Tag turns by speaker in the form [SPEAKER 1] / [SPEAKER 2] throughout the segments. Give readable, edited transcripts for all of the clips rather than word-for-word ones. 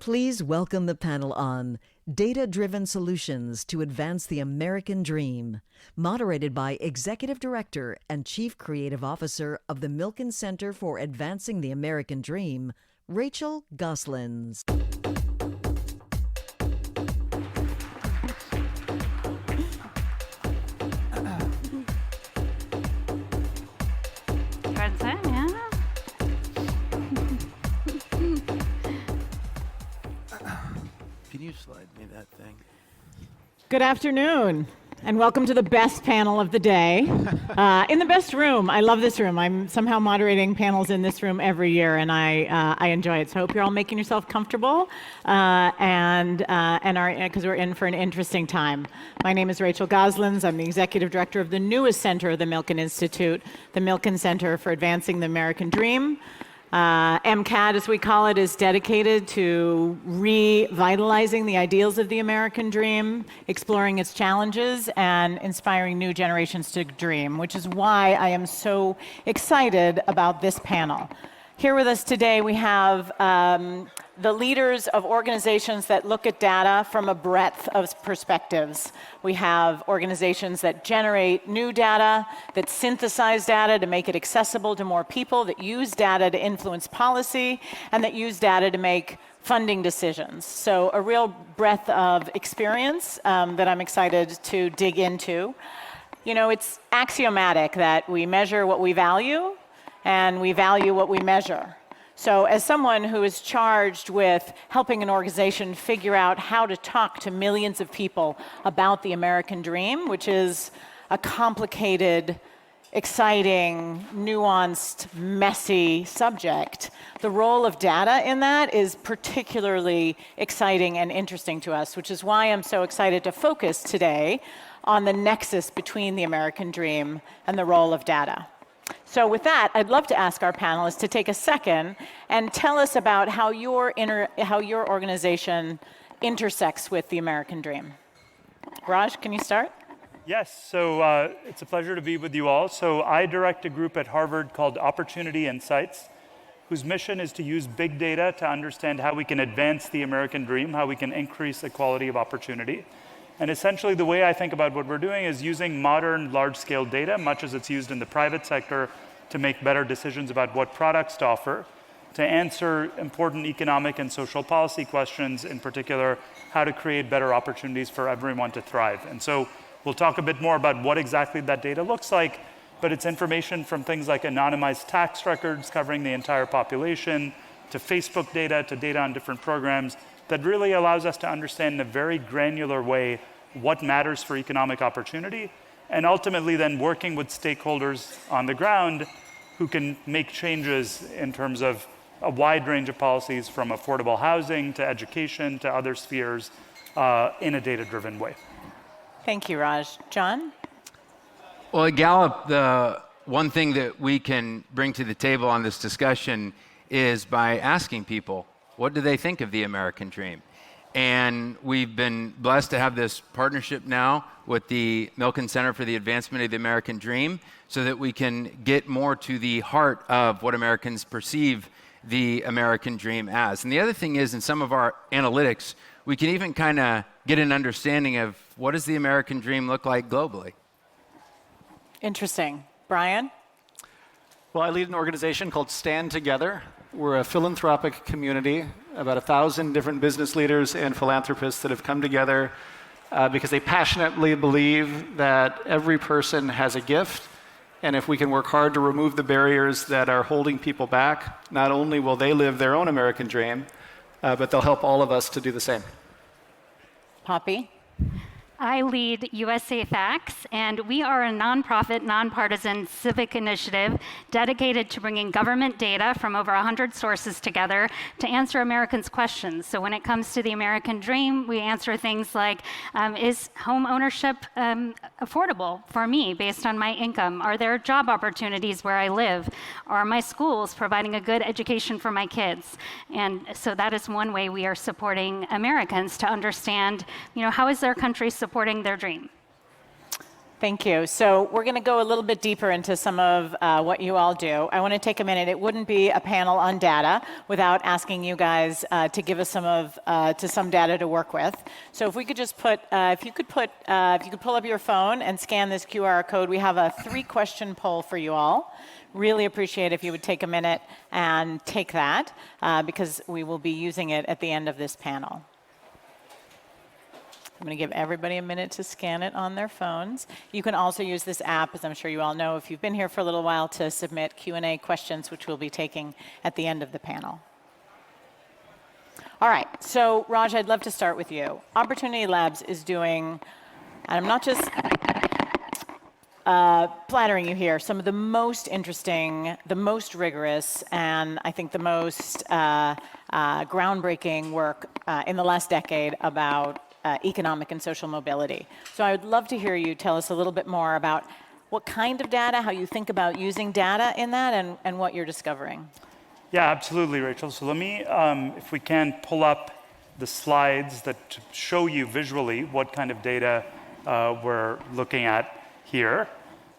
[SPEAKER 1] Please welcome the panel on Data-Driven Solutions to Advance the American Dream, moderated by Executive Director and Chief Creative Officer of the Milken Center for Advancing the American Dream, Rachel Goslins.
[SPEAKER 2] Can you slide me that thing?
[SPEAKER 3] Good afternoon, and welcome to the best panel of the day. In the best room. I love this room. I'm somehow moderating panels in this room every year, and I enjoy it. So I hope you're all making yourself comfortable, and because we're in for an interesting time. My name is Rachel Goslins. I'm the Executive Director of the newest center of the Milken Institute, the Milken Center for Advancing the American Dream. MCAD, as we call it, is dedicated to revitalizing the ideals of the American dream, exploring its challenges, and inspiring new generations to dream, which is why I am so excited about this panel. Here with us today, we have the leaders of organizations that look at data from a breadth of perspectives. We have organizations that generate new data, that synthesize data to make it accessible to more people, that use data to influence policy, and that use data to make funding decisions. So a real breadth of experience that I'm excited to dig into. You know, it's axiomatic that we measure what we value, and we value what we measure. So as someone who is charged with helping an organization figure out how to talk to millions of people about the American dream, which is a complicated, exciting, nuanced, messy subject, the role of data in that is particularly exciting and interesting to us, which is why I'm so excited to focus today on the nexus between the American dream and the role of data. So with that, I'd love to ask our panelists to take a second and tell us about how your organization intersects with the American dream. Raj, can you start?
[SPEAKER 4] Yes, so it's a pleasure to be with you all. So I direct a group at Harvard called Opportunity Insights, whose mission is to use big data to understand how we can advance the American dream, how we can increase equality of opportunity. And essentially, the way I think about what we're doing is using modern, large-scale data, much as it's used in the private sector, to make better decisions about what products to offer, to answer important economic and social policy questions, in particular, how to create better opportunities for everyone to thrive. And so we'll talk a bit more about what exactly that data looks like, but it's information from things like anonymized tax records covering the entire population, to Facebook data, to data on different programs, that really allows us to understand in a very granular way what matters for economic opportunity, and ultimately then working with stakeholders on the ground who can make changes in terms of a wide range of policies from affordable housing to education to other spheres in a data-driven way.
[SPEAKER 3] Thank you, Raj. John?
[SPEAKER 2] Well, at Gallup, the one thing that we can bring to the table on this discussion is by asking people, what do they think of the American dream? And we've been blessed to have this partnership now with the Milken Center for the Advancement of the American Dream so that we can get more to the heart of what Americans perceive the American dream as. And the other thing is, in some of our analytics, we can even kind of get an understanding of what does the American dream look like globally.
[SPEAKER 3] Interesting. Brian?
[SPEAKER 5] Well, I lead an organization called Stand Together. We're a philanthropic community, about 1,000 different business leaders and philanthropists that have come together because they passionately believe that every person has a gift, and if we can work hard to remove the barriers that are holding people back, not only will they live their own American dream, but they'll help all of us to do the same.
[SPEAKER 3] Poppy?
[SPEAKER 6] I lead USA Facts, and we are a nonprofit, nonpartisan civic initiative dedicated to bringing government data from over 100 sources together to answer Americans' questions. So when it comes to the American dream, we answer things like, is home ownership affordable for me based on my income? Are there job opportunities where I live? Are my schools providing a good education for my kids? And so that is one way we are supporting Americans to understand, how is their country supporting their dream?
[SPEAKER 3] Thank you. So we're going to go a little bit deeper into some of what you all do. I want to take a minute. It wouldn't be a panel on data without asking you guys to give us some data to work with. So if we could just if you could pull up your phone and scan this QR code, we have a 3-question poll for you all. Really appreciate if you would take a minute and take that because we will be using it at the end of this panel. I'm going to give everybody a minute to scan it on their phones. You can also use this app, as I'm sure you all know, if you've been here for a little while, to submit Q&A questions, which we'll be taking at the end of the panel. All right, so Raj, I'd love to start with you. Opportunity Labs is doing, and I'm not just flattering you here, some of the most interesting, the most rigorous, and I think the most groundbreaking work in the last decade about economic and social mobility. So I would love to hear you tell us a little bit more about what kind of data, how you think about using data in that, and what you're discovering.
[SPEAKER 4] Yeah, absolutely, Rachel. So let me, if we can, pull up the slides that show you visually what kind of data we're looking at here.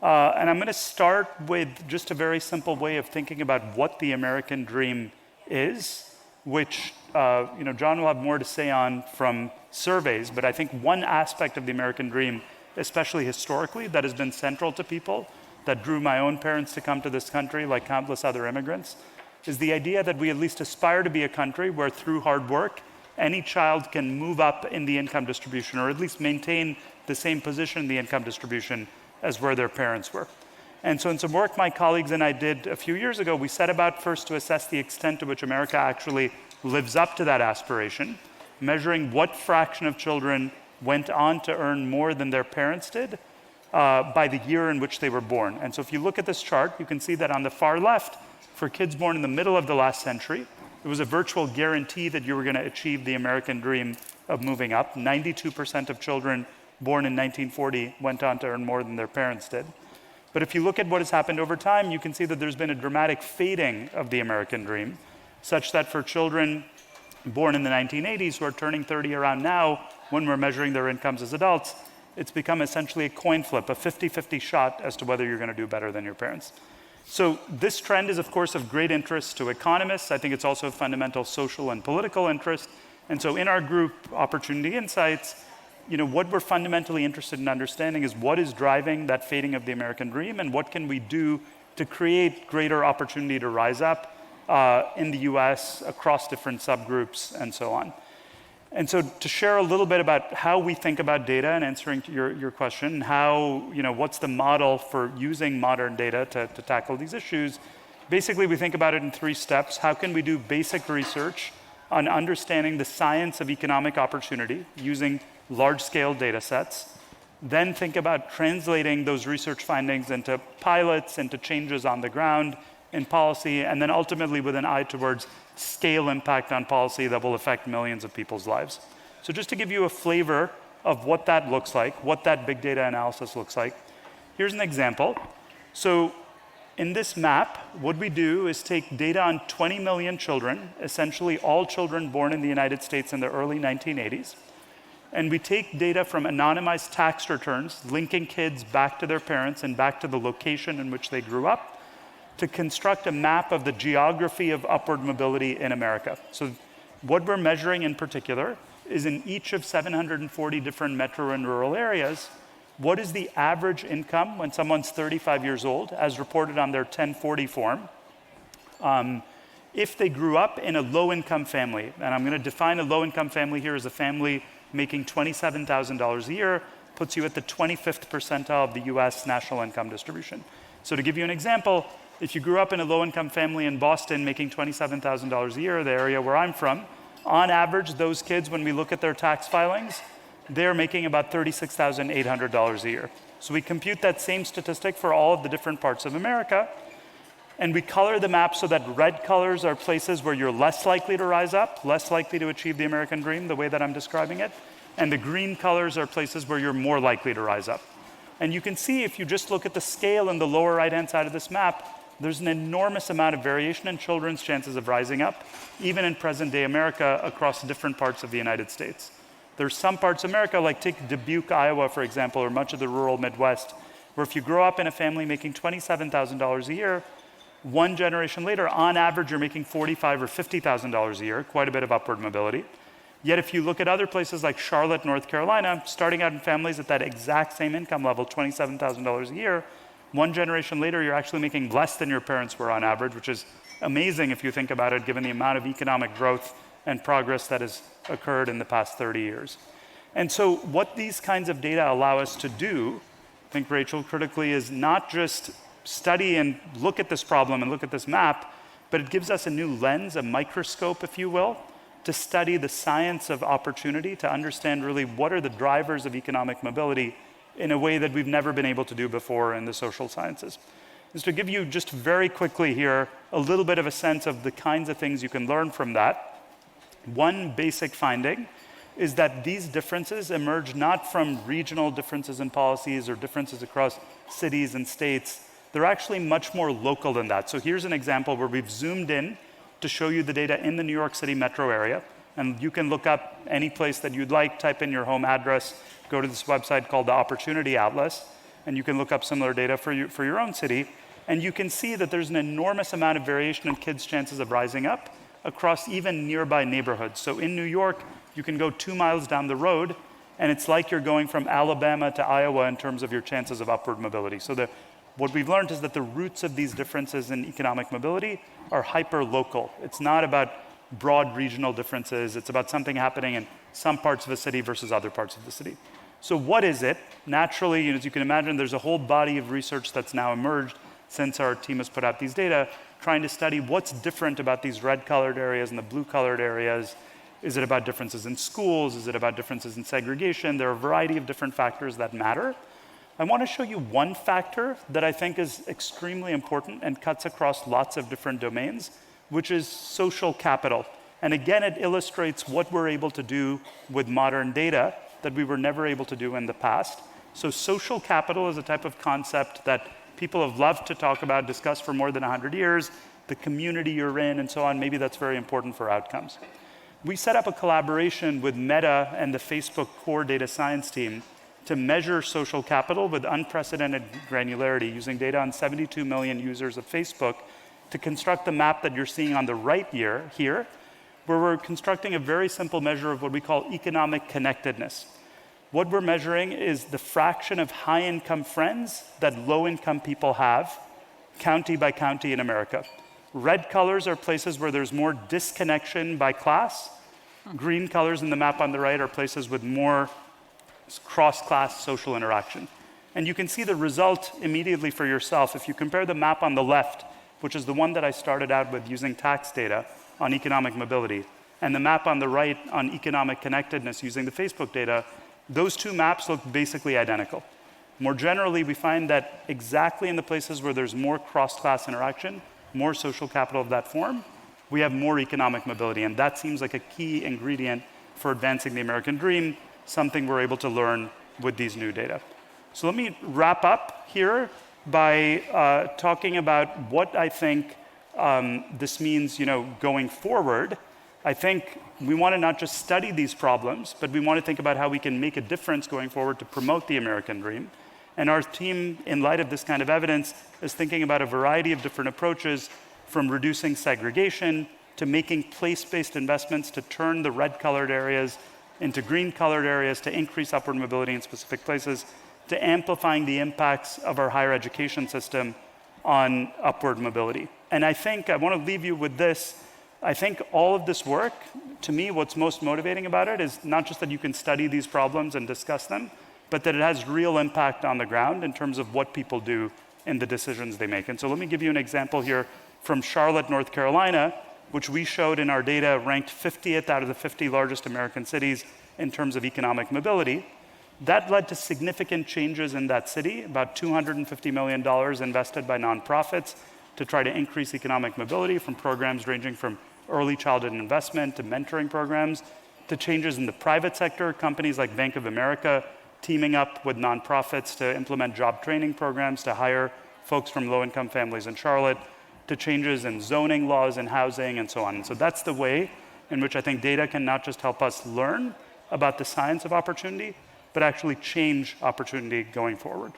[SPEAKER 4] And I'm going to start with just a very simple way of thinking about what the American dream is, which John will have more to say on from surveys, but I think one aspect of the American dream, especially historically, that has been central to people, that drew my own parents to come to this country, like countless other immigrants, is the idea that we at least aspire to be a country where through hard work, any child can move up in the income distribution, or at least maintain the same position in the income distribution as where their parents were. And so in some work my colleagues and I did a few years ago, we set about first to assess the extent to which America actually lives up to that aspiration, measuring what fraction of children went on to earn more than their parents did by the year in which they were born. And so if you look at this chart, you can see that on the far left, for kids born in the middle of the last century, it was a virtual guarantee that you were going to achieve the American dream of moving up. 92% of children born in 1940 went on to earn more than their parents did. But if you look at what has happened over time, you can see that there's been a dramatic fading of the American dream, such that for children born in the 1980s who are turning 30 around now, when we're measuring their incomes as adults, it's become essentially a coin flip, a 50-50 shot as to whether you're going to do better than your parents. So this trend is, of course, of great interest to economists. I think it's also of fundamental social and political interest. And so in our group, Opportunity Insights, what we're fundamentally interested in understanding is what is driving that fading of the American dream, and what can we do to create greater opportunity to rise up in the US, across different subgroups, and so on. And so to share a little bit about how we think about data and answering to your question, and how, what's the model for using modern data to tackle these issues, basically we think about it in 3 steps. How can we do basic research on understanding the science of economic opportunity using large-scale data sets? Then think about translating those research findings into pilots, into changes on the ground, in policy, and then ultimately with an eye towards scale impact on policy that will affect millions of people's lives. So just to give you a flavor of what that looks like, what that big data analysis looks like, here's an example. So in this map, what we do is take data on 20 million children, essentially all children born in the United States in the early 1980s, and we take data from anonymized tax returns, linking kids back to their parents and back to the location in which they grew up, to construct a map of the geography of upward mobility in America. So what we're measuring in particular is in each of 740 different metro and rural areas, what is the average income when someone's 35 years old, as reported on their 1040 form, if they grew up in a low-income family. And I'm going to define a low-income family here as a family making $27,000 a year, puts you at the 25th percentile of the US national income distribution. So to give you an example, if you grew up in a low-income family in Boston making $27,000 a year, the area where I'm from, on average, those kids, when we look at their tax filings, they're making about $36,800 a year. So we compute that same statistic for all of the different parts of America, and we color the map so that red colors are places where you're less likely to rise up, less likely to achieve the American dream, the way that I'm describing it, and the green colors are places where you're more likely to rise up. And you can see, if you just look at the scale in the lower right-hand side of this map, there's an enormous amount of variation in children's chances of rising up, even in present-day America, across different parts of the United States. There's some parts of America, like take Dubuque, Iowa, for example, or much of the rural Midwest, where if you grow up in a family making $27,000 a year, one generation later, on average, you're making $45,000 or $50,000 a year, quite a bit of upward mobility. Yet if you look at other places like Charlotte, North Carolina, starting out in families at that exact same income level, $27,000 a year, one generation later, you're actually making less than your parents were on average, which is amazing if you think about it, given the amount of economic growth and progress that has occurred in the past 30 years. And so what these kinds of data allow us to do, I think, Rachel, critically, is not just study and look at this problem and look at this map, but it gives us a new lens, a microscope, if you will, to study the science of opportunity, to understand really what are the drivers of economic mobility in a way that we've never been able to do before in the social sciences. Just to give you just very quickly here a little bit of a sense of the kinds of things you can learn from that. One basic finding is that these differences emerge not from regional differences in policies or differences across cities and states. They're actually much more local than that. So here's an example where we've zoomed in to show you the data in the New York City metro area. And you can look up any place that you'd like, type in your home address, go to this website called the Opportunity Atlas, and you can look up similar data for your own city. And you can see that there's an enormous amount of variation in kids' chances of rising up across even nearby neighborhoods. So in New York, you can go 2 miles down the road, and it's like you're going from Alabama to Iowa in terms of your chances of upward mobility. So what we've learned is that the roots of these differences in economic mobility are hyper-local. It's not about broad regional differences. It's about something happening in some parts of a city versus other parts of the city. So what is it? Naturally, as you can imagine, there's a whole body of research that's now emerged since our team has put out these data, trying to study what's different about these red-colored areas and the blue-colored areas. Is it about differences in schools? Is it about differences in segregation? There are a variety of different factors that matter. I want to show you one factor that I think is extremely important and cuts across lots of different domains, which is social capital. And again, it illustrates what we're able to do with modern data that we were never able to do in the past. So social capital is a type of concept that people have loved to talk about, discuss for more than 100 years, the community you're in, and so on. Maybe that's very important for outcomes. We set up a collaboration with Meta and the Facebook core data science team to measure social capital with unprecedented granularity using data on 72 million users of Facebook to construct the map that you're seeing on the right here, where we're constructing a very simple measure of what we call economic connectedness. What we're measuring is the fraction of high-income friends that low-income people have, county by county in America. Red colors are places where there's more disconnection by class. Green colors in the map on the right are places with more cross-class social interaction. And you can see the result immediately for yourself. If you compare the map on the left, which is the one that I started out with using tax data on economic mobility, and the map on the right on economic connectedness using the Facebook data, those two maps look basically identical. More generally, we find that exactly in the places where there's more cross-class interaction, more social capital of that form, we have more economic mobility. And that seems like a key ingredient for advancing the American dream, something we're able to learn with these new data. So let me wrap up here by talking about what I think this means, going forward. I think we want to not just study these problems, but we want to think about how we can make a difference going forward to promote the American dream. And our team, in light of this kind of evidence, is thinking about a variety of different approaches, from reducing segregation to making place-based investments to turn the red-colored areas into green-colored areas, to increase upward mobility in specific places, to amplifying the impacts of our higher education system on upward mobility. And I think I want to leave you with this. I think all of this work, to me, what's most motivating about it is not just that you can study these problems and discuss them, but that it has real impact on the ground in terms of what people do in the decisions they make. And so let me give you an example here from Charlotte, North Carolina, which we showed in our data ranked 50th out of the 50 largest American cities in terms of economic mobility. That led to significant changes in that city, about $250 million invested by nonprofits to try to increase economic mobility, from programs ranging from early childhood investment to mentoring programs, to changes in the private sector, companies like Bank of America teaming up with nonprofits to implement job training programs to hire folks from low-income families in Charlotte, to changes in zoning laws and housing and so on. And so that's the way in which I think data can not just help us learn, about the science of opportunity, but actually change opportunity going forward.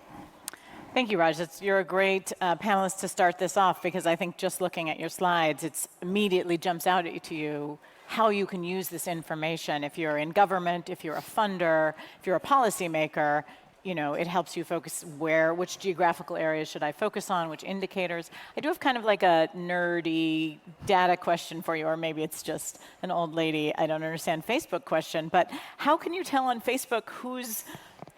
[SPEAKER 3] Thank you, Raj. You're a great panelist to start this off, because I think just looking at your slides, it immediately jumps out to you how you can use this information. If you're in government, if you're a funder, if you're a policymaker, it helps you focus which geographical areas should I focus on, which indicators. I do have kind of like a nerdy data question for you, or maybe it's just an old lady, I don't understand Facebook question, but how can you tell on Facebook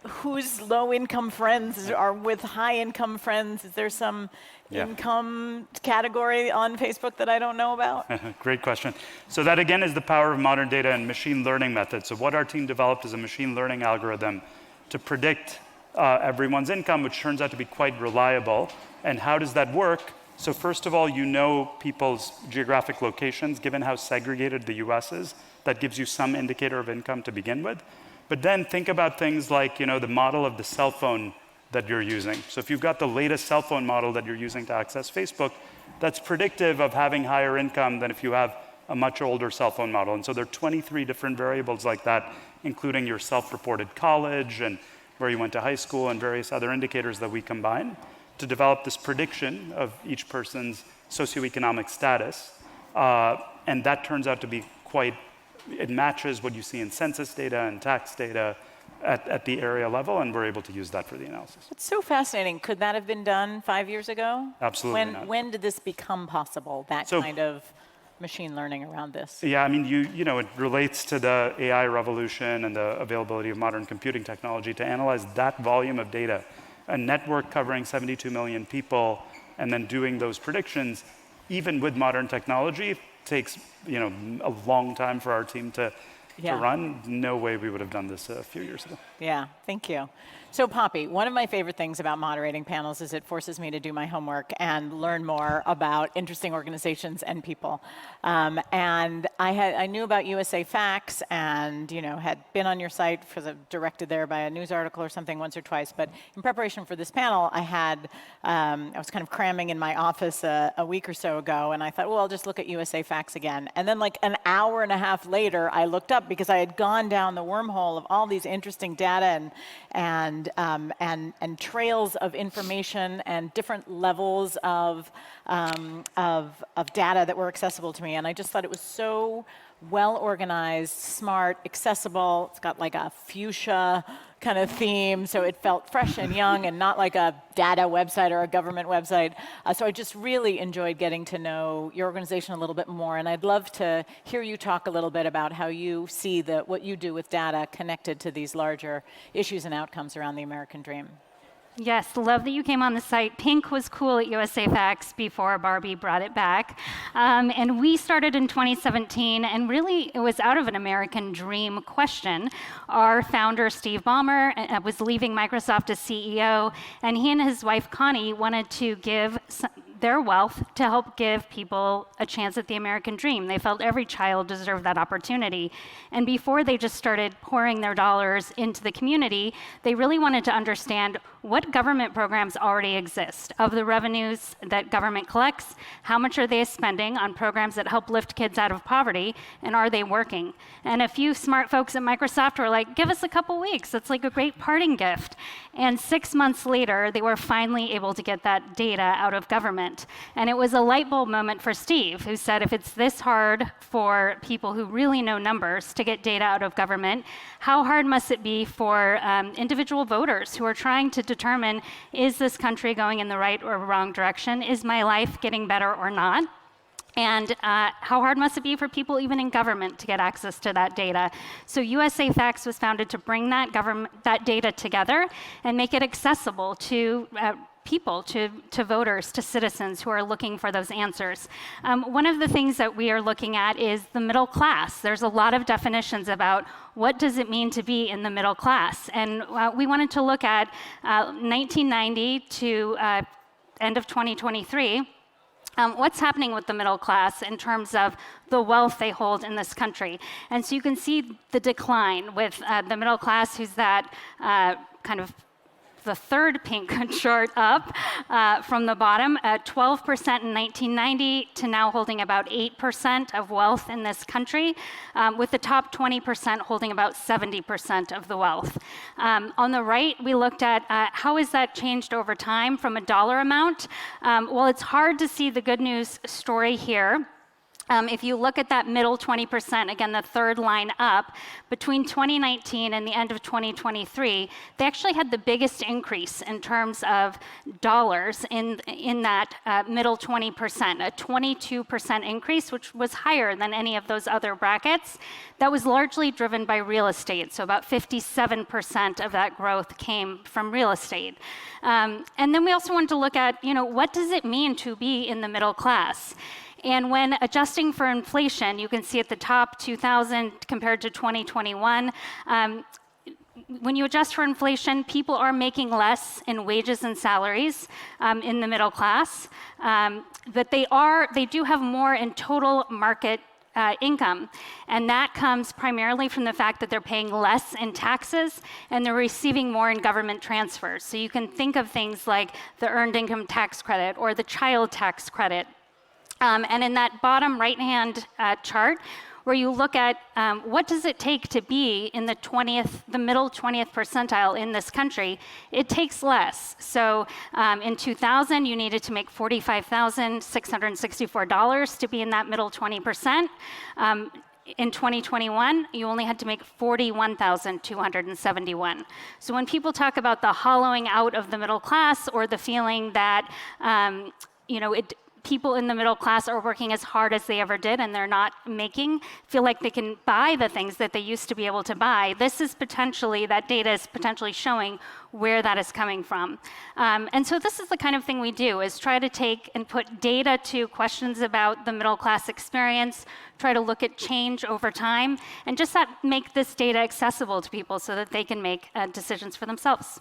[SPEAKER 3] whose low-income friends are with high-income friends? Is there some income category on Facebook that I don't know about?
[SPEAKER 4] Great question. So that, again, is the power of modern data and machine learning methods. So what our team developed is a machine learning algorithm to predict everyone's income, which turns out to be quite reliable. And how does that work? So first of all, you know people's geographic locations, given how segregated the US is. That gives you some indicator of income to begin with. But then think about things like, the model of the cell phone that you're using. So if you've got the latest cell phone model that you're using to access Facebook, that's predictive of having higher income than if you have a much older cell phone model. And so there are 23 different variables like that, including your self-reported college and where you went to high school and various other indicators that we combine to develop this prediction of each person's socioeconomic status. And that turns out to be it matches what you see in census data and tax data at the area level, and we're able to use that for the analysis.
[SPEAKER 3] It's so fascinating. Could that have been done 5 years ago?
[SPEAKER 4] Absolutely not.
[SPEAKER 3] When did this become possible, kind of machine learning around this?
[SPEAKER 4] Yeah, I mean, it relates to the AI revolution and the availability of modern computing technology to analyze that volume of data. A network covering 72 million people and then doing those predictions, even with modern technology, takes a long time for our team to run. No way we would have done this a few years ago.
[SPEAKER 3] Yeah, thank you. So Poppy, one of my favorite things about moderating panels is it forces me to do my homework and learn more about interesting organizations and people. And I knew about USA Facts and had been on your site because I'm directed there by a news article or something once or twice. But in preparation for this panel, I was kind of cramming in my office a week or so ago, and I thought, well, I'll just look at USA Facts again. And then like an hour and a half later, I looked up because I had gone down the wormhole of all these interesting data and trails of information and different levels of data that were accessible to me. And I just thought it was so well organized, smart, accessible. It's got like a fuchsia kind of theme, so it felt fresh and young and not like a data website or a government website. So I just really enjoyed getting to know your organization a little bit more, and I'd love to hear you talk a little bit about how you see what you do with data connected to these larger issues and outcomes around the American dream.
[SPEAKER 6] Yes, love that you came on the site. Pink was cool at USA Facts before Barbie brought it back. And we started in 2017, and really it was out of an American dream question. Our founder, Steve Ballmer, was leaving Microsoft as CEO, and he and his wife, Connie, wanted to give their wealth to help give people a chance at the American dream. They felt every child deserved that opportunity. And before they just started pouring their dollars into the community, they really wanted to understand what government programs already exist. Of the revenues that government collects, how much are they spending on programs that help lift kids out of poverty, and are they working? And a few smart folks at Microsoft were like, give us a couple weeks, it's like a great parting gift. And 6 months later, they were finally able to get that data out of government. And it was a light bulb moment for Steve, who said, if it's this hard for people who really know numbers to get data out of government, how hard must it be for individual voters who are trying to determine, is this country going in the right or wrong direction? Is my life getting better or not? And how hard must it be for people even in government to get access to that data? So USA Facts was founded to bring that data together and make it accessible to people, to voters, to citizens who are looking for those answers. One of the things that we are looking at is the middle class. There's a lot of definitions about what does it mean to be in the middle class. And we wanted to look at 1990 to end of 2023. What's happening with the middle class in terms of the wealth they hold in this country. And so you can see the decline with the middle class, who's that kind of the third pink chart up from the bottom, at 12% in 1990 to now holding about 8% of wealth in this country, with the top 20% holding about 70% of the wealth. On the right, we looked at how has that changed over time from a dollar amount. Well, it's hard to see the good news story here. If you look at that middle 20%, again, the third line up, between 2019 and the end of 2023, they actually had the biggest increase in terms of dollars in that middle 20%, a 22% increase, which was higher than any of those other brackets. That was largely driven by real estate, so about 57% of that growth came from real estate. And then we also wanted to look at, what does it mean to be in the middle class? And when adjusting for inflation, you can see at the top 2000 compared to 2021, when you adjust for inflation, people are making less in wages and salaries in the middle class, but they do have more in total market income. And that comes primarily from the fact that they're paying less in taxes and they're receiving more in government transfers. So you can think of things like the earned income tax credit or the child tax credit. And in that bottom right-hand chart, where you look at what does it take to be in the middle 20th percentile in this country, it takes less. So in 2000, you needed to make $45,664 to be in that middle 20%. In 2021, you only had to make $41,271. So when people talk about the hollowing out of the middle class or the feeling that people in the middle class are working as hard as they ever did and they're not feel like they can buy the things that they used to be able to buy. That data is potentially showing where that is coming from. And so this is the kind of thing we do, is try to take and put data to questions about the middle class experience, try to look at change over time, and just make this data accessible to people so that they can make decisions for themselves.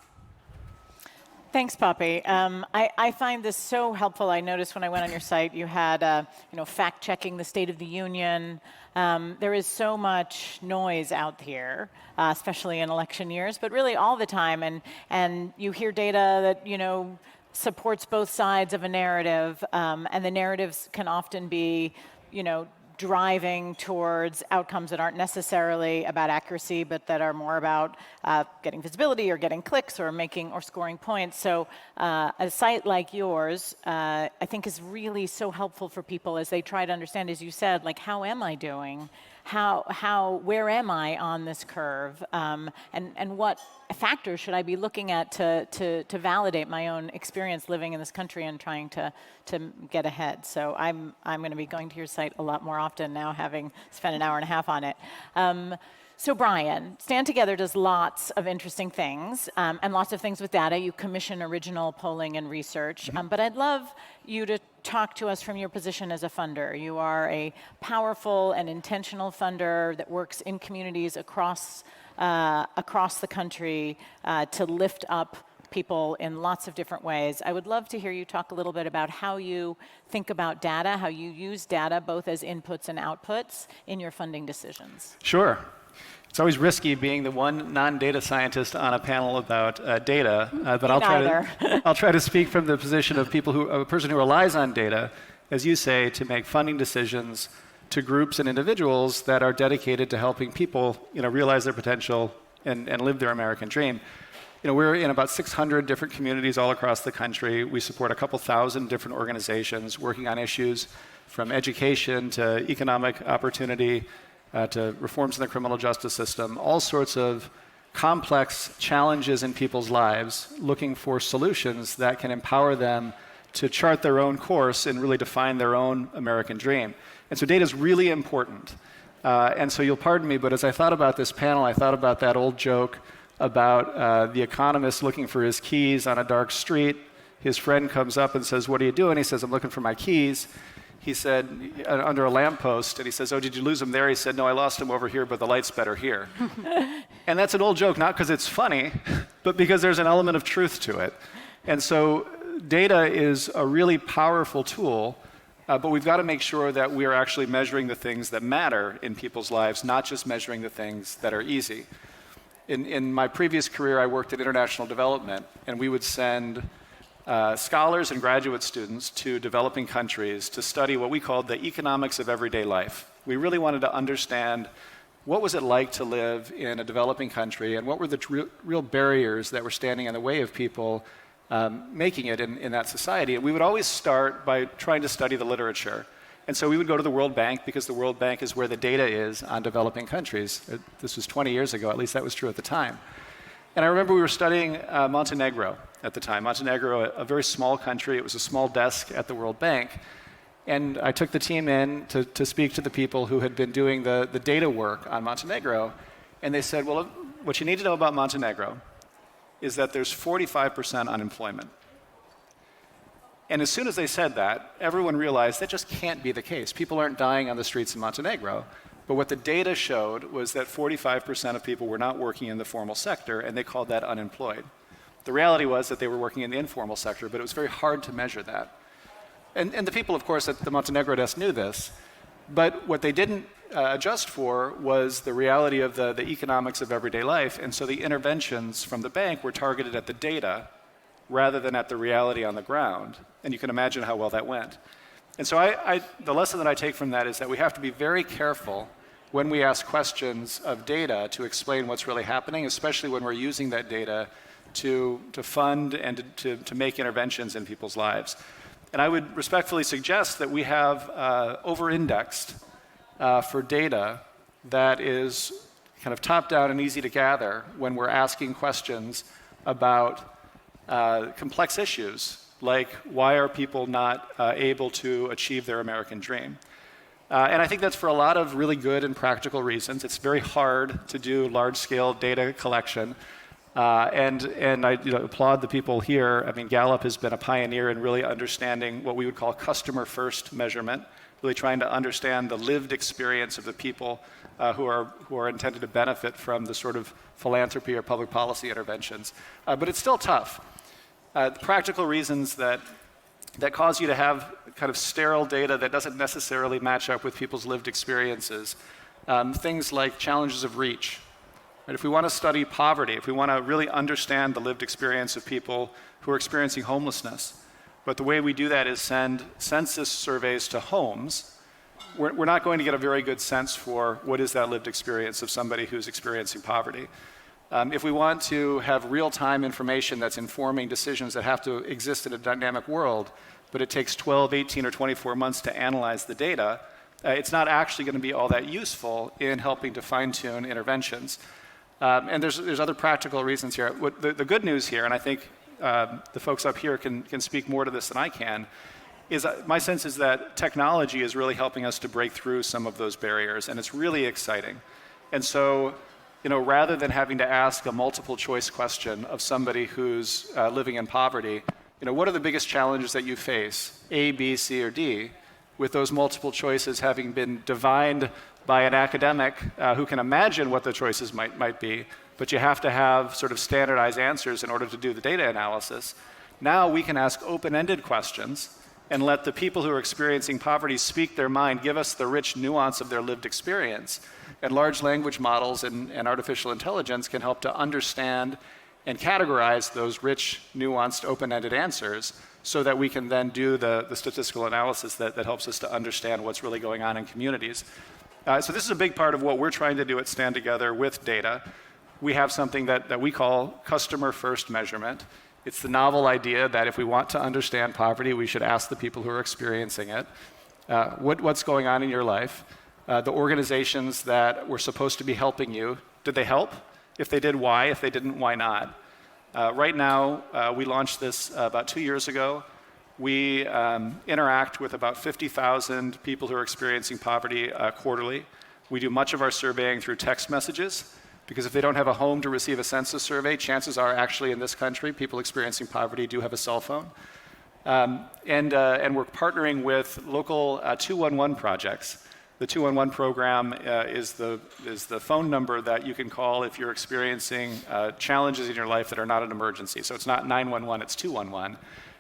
[SPEAKER 3] Thanks, Poppy. I find this so helpful. I noticed when I went on your site, you had fact-checking the State of the Union. There is so much noise out here, especially in election years, but really all the time. And you hear data that supports both sides of a narrative, and the narratives can often be driving towards outcomes that aren't necessarily about accuracy, but that are more about getting visibility or getting clicks or scoring points. So a site like yours, I think, is really so helpful for people as they try to understand, as you said, like, how am I doing? Where am I on this curve? And what factors should I be looking at to validate my own experience living in this country and trying to get ahead? So I'm going to be going to your site a lot more often now, having spent an hour and a half on it. So Brian, Stand Together does lots of interesting things and lots of things with data. You commission original polling and research, but I'd love you to talk to us from your position as a funder. You are a powerful and intentional funder that works in communities across the country to lift up people in lots of different ways. I would love to hear you talk a little bit about how you think about data, how you use data both as inputs and outputs in your funding decisions.
[SPEAKER 5] Sure. It's always risky being the one non-data scientist on a panel about data, but I'll try to speak from the position of a person who relies on data, as you say, to make funding decisions to groups and individuals that are dedicated to helping people, realize their potential and live their American dream. We're in about 600 different communities all across the country. We support a couple thousand different organizations working on issues from education to economic opportunity, to reforms in the criminal justice system, all sorts of complex challenges in people's lives, looking for solutions that can empower them to chart their own course and really define their own American dream. And so data is really important. And so you'll pardon me, but as I thought about this panel, I thought about that old joke about the economist looking for his keys on a dark street. His friend comes up and says, "What are you doing?" He says, "I'm looking for my keys." He said, under a lamppost, and he says, "Oh, did you lose them there?" He said, "No, I lost them over here, but the light's better here." And that's an old joke, not because it's funny, but because there's an element of truth to it. And so data is a really powerful tool, but we've got to make sure that we are actually measuring the things that matter in people's lives, not just measuring the things that are easy. In my previous career, I worked in international development, and we would send scholars and graduate students to developing countries to study what we called the economics of everyday life. We really wanted to understand what was it like to live in a developing country, and what were the real barriers that were standing in the way of people making it in that society. And we would always start by trying to study the literature. And so we would go to the World Bank, because the World Bank is where the data is on developing countries. This was 20 years ago, at least that was true at the time. And I remember we were studying Montenegro at the time. Montenegro, a very small country. It was a small desk at the World Bank. And I took the team in to speak to the people who had been doing the data work on Montenegro. And they said, well, what you need to know about Montenegro is that there's 45% unemployment. And as soon as they said that, everyone realized that just can't be the case. People aren't dying on the streets of Montenegro. But what the data showed was that 45% of people were not working in the formal sector, and they called that unemployed. The reality was that they were working in the informal sector, but it was very hard to measure that. And the people, of course, at the Montenegro desk knew this. But what they didn't adjust for was the reality of the economics of everyday life. And so the interventions from the bank were targeted at the data rather than at the reality on the ground. And you can imagine how well that went. And so the lesson that I take from that is that we have to be very careful when we ask questions of data to explain what's really happening, especially when we're using that data to fund and to make interventions in people's lives. And I would respectfully suggest that we have over-indexed for data that is kind of top-down and easy to gather when we're asking questions about complex issues, like why are people not able to achieve their American dream? And I think that's for a lot of really good and practical reasons. It's very hard to do large-scale data collection. And I applaud the people here. I mean, Gallup has been a pioneer in really understanding what we would call customer-first measurement, really trying to understand the lived experience of the people who are intended to benefit from the sort of philanthropy or public policy interventions. But it's still tough. The practical reasons that cause you to have kind of sterile data that doesn't necessarily match up with people's lived experiences, things like challenges of reach. Right? If we want to study poverty, if we want to really understand the lived experience of people who are experiencing homelessness, but the way we do that is send census surveys to homes, we're not going to get a very good sense for what is that lived experience of somebody who's experiencing poverty. If we want to have real-time information that's informing decisions that have to exist in a dynamic world, but it takes 12, 18, or 24 months to analyze the data, it's not actually going to be all that useful in helping to fine-tune interventions. And there's other practical reasons here. The good news here, and I think the folks up here can speak more to this than I can, is my sense is that technology is really helping us to break through some of those barriers, and it's really exciting. And so, rather than having to ask a multiple choice question of somebody who's living in poverty, what are the biggest challenges that you face, A, B, C, or D, with those multiple choices having been divined by an academic who can imagine what the choices might be, but you have to have sort of standardized answers in order to do the data analysis. Now we can ask open-ended questions and let the people who are experiencing poverty speak their mind, give us the rich nuance of their lived experience. And large language models and artificial intelligence can help to understand and categorize those rich, nuanced, open-ended answers so that we can then do the statistical analysis that helps us to understand what's really going on in communities. So this is a big part of what we're trying to do at Stand Together with data. We have something that we call customer-first measurement. It's the novel idea that if we want to understand poverty, we should ask the people who are experiencing it, what's going on in your life? The organizations that were supposed to be helping you, did they help? If they did, why? If they didn't, why not? Right now, we launched this about 2 years ago. We interact with about 50,000 people who are experiencing poverty quarterly. We do much of our surveying through text messages, because if they don't have a home to receive a census survey, chances are actually in this country, people experiencing poverty do have a cell phone. And we're partnering with local 211 projects. The 211 program is the phone number that you can call if you're experiencing challenges in your life that are not an emergency. So it's not 911, it's 211.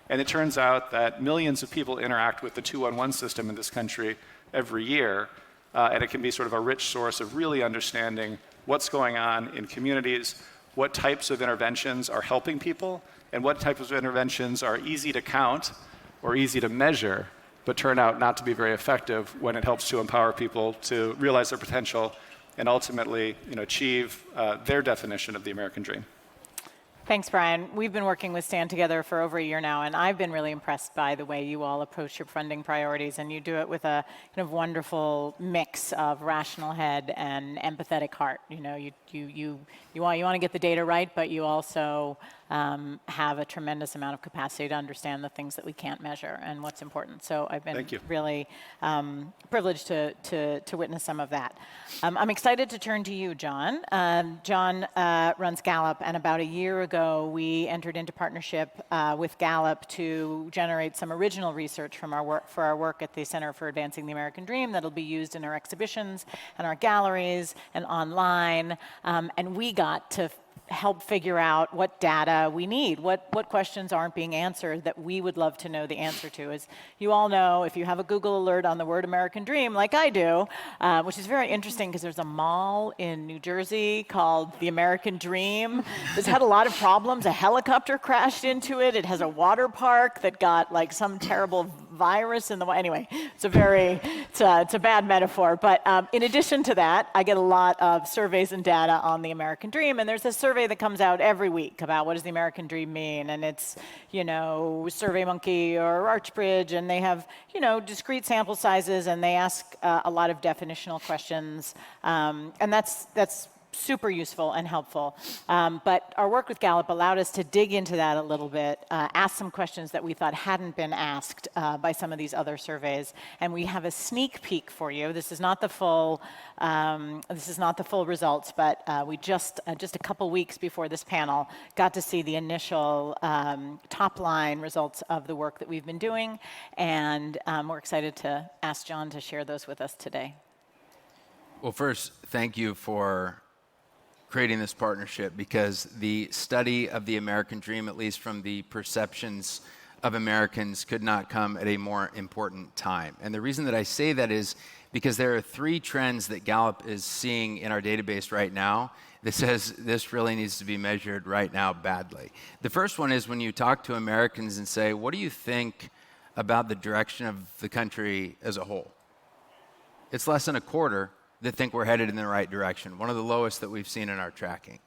[SPEAKER 5] And it turns out that millions of people interact with the 211 system in this country every year, and it can be sort of a rich source of really understanding what's going on in communities, what types of interventions are helping people, and what types of interventions are easy to count or easy to measure, but turn out not to be very effective when it helps to empower people to realize their potential and ultimately achieve their definition of the American dream.
[SPEAKER 3] Thanks, Brian. We've been working with Stand Together for over a year now, and I've been really impressed by the way you all approach your funding priorities, and you do it with a kind of wonderful mix of rational head and empathetic heart. You want to get the data right, but you also have a tremendous amount of capacity to understand the things that we can't measure and what's important. So I've been really privileged to witness some of that. I'm excited to turn to you, John. John runs Gallup, and about a year ago, we entered into partnership with Gallup to generate some original research for our work at the Center for Advancing the American Dream that'll be used in our exhibitions and our galleries and online. And we got to help figure out what data we need, what questions aren't being answered that we would love to know the answer to. As you all know, if you have a Google alert on the word American Dream, like I do, which is very interesting because there's a mall in New Jersey called the American Dream. It's had a lot of problems. A helicopter crashed into it. It has a water park that got like some terrible virus in the way. Anyway, it's a bad metaphor. But in addition to that, I get a lot of surveys and data on the American Dream, and there's a survey that comes out every week about what does the American Dream mean, and it's SurveyMonkey or Archbridge, and they have discrete sample sizes, and they ask a lot of definitional questions, and that's super useful and helpful. But our work with Gallup allowed us to dig into that a little bit, ask some questions that we thought hadn't been asked by some of these other surveys. And we have a sneak peek for you. This is not the full results, but we just a couple weeks before this panel got to see the initial top line results of the work that we've been doing. And we're excited to ask John to share those with us today.
[SPEAKER 2] Well, first, thank you for creating this partnership, because the study of the American dream, at least from the perceptions of Americans, could not come at a more important time. And the reason that I say that is because there are 3 trends that Gallup is seeing in our database right now that says this really needs to be measured right now badly. The first one is when you talk to Americans and say, what do you think about the direction of the country as a whole? It's less than a quarter that think we're headed in the right direction, one of the lowest that we've seen in our tracking.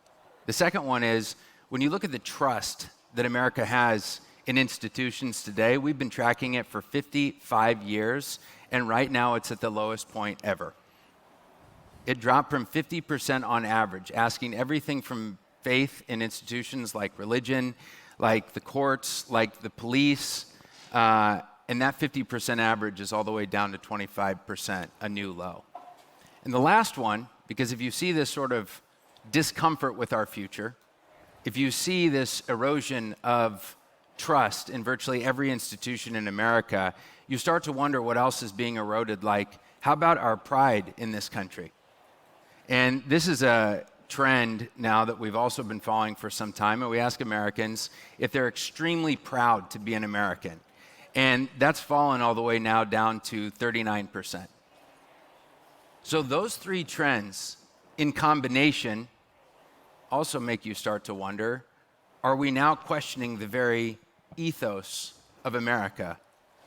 [SPEAKER 2] The second one is when you look at the trust that America has in institutions today, we've been tracking it for 55 years, and right now it's at the lowest point ever. It dropped from 50% on average, asking everything from faith in institutions like religion, like the courts, like the police, and that 50% average is all the way down to 25%, a new low. And the last one, because if you see this sort of discomfort with our future, if you see this erosion of trust in virtually every institution in America, you start to wonder what else is being eroded. Like, how about our pride in this country? And this is a trend now that we've also been following for some time, and we ask Americans if they're extremely proud to be an American. And that's fallen all the way now down to 39%. So those 3 trends in combination also make you start to wonder, are we now questioning the very ethos of America,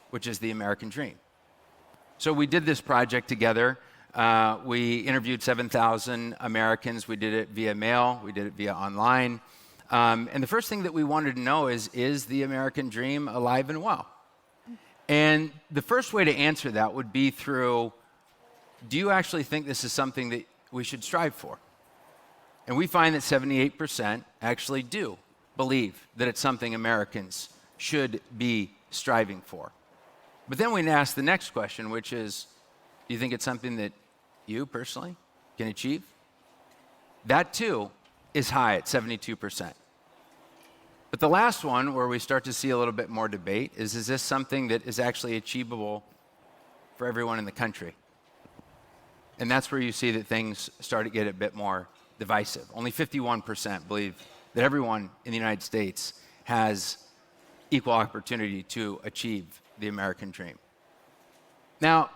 [SPEAKER 2] which is the American dream? So we did this project together. We interviewed 7,000 Americans. We did it via mail. We did it via online. And the first thing that we wanted to know is the American dream alive and well? And the first way to answer that would be through, do you actually think this is something that we should strive for? And we find that 78% actually do believe that it's something Americans should be striving for. But then we ask the next question, which is, do you think it's something that you personally can achieve? That too is high at 72%. But the last one, where we start to see a little bit more debate, is this something that is actually achievable for everyone in the country? And that's where you see that things start to get a bit more divisive. Only 51% believe that everyone in the United States has equal opportunity to achieve the American dream. Now,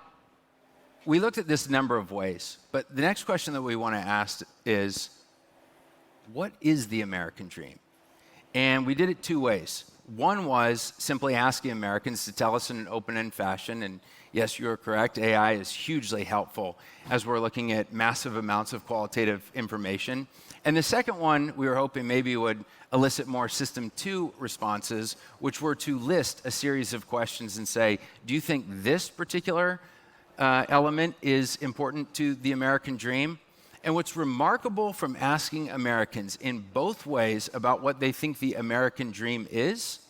[SPEAKER 2] we looked at this number of ways, but the next question that we want to ask is, what is the American dream? And we did it two ways. One was simply asking Americans to tell us in an open-ended fashion, and yes, you're correct, AI is hugely helpful as we're looking at massive amounts of qualitative information. And the second one, we were hoping maybe would elicit more System 2 responses, which were to list a series of questions and say, do you think this particular element is important to the American dream? And what's remarkable from asking Americans in both ways about what they think the American dream is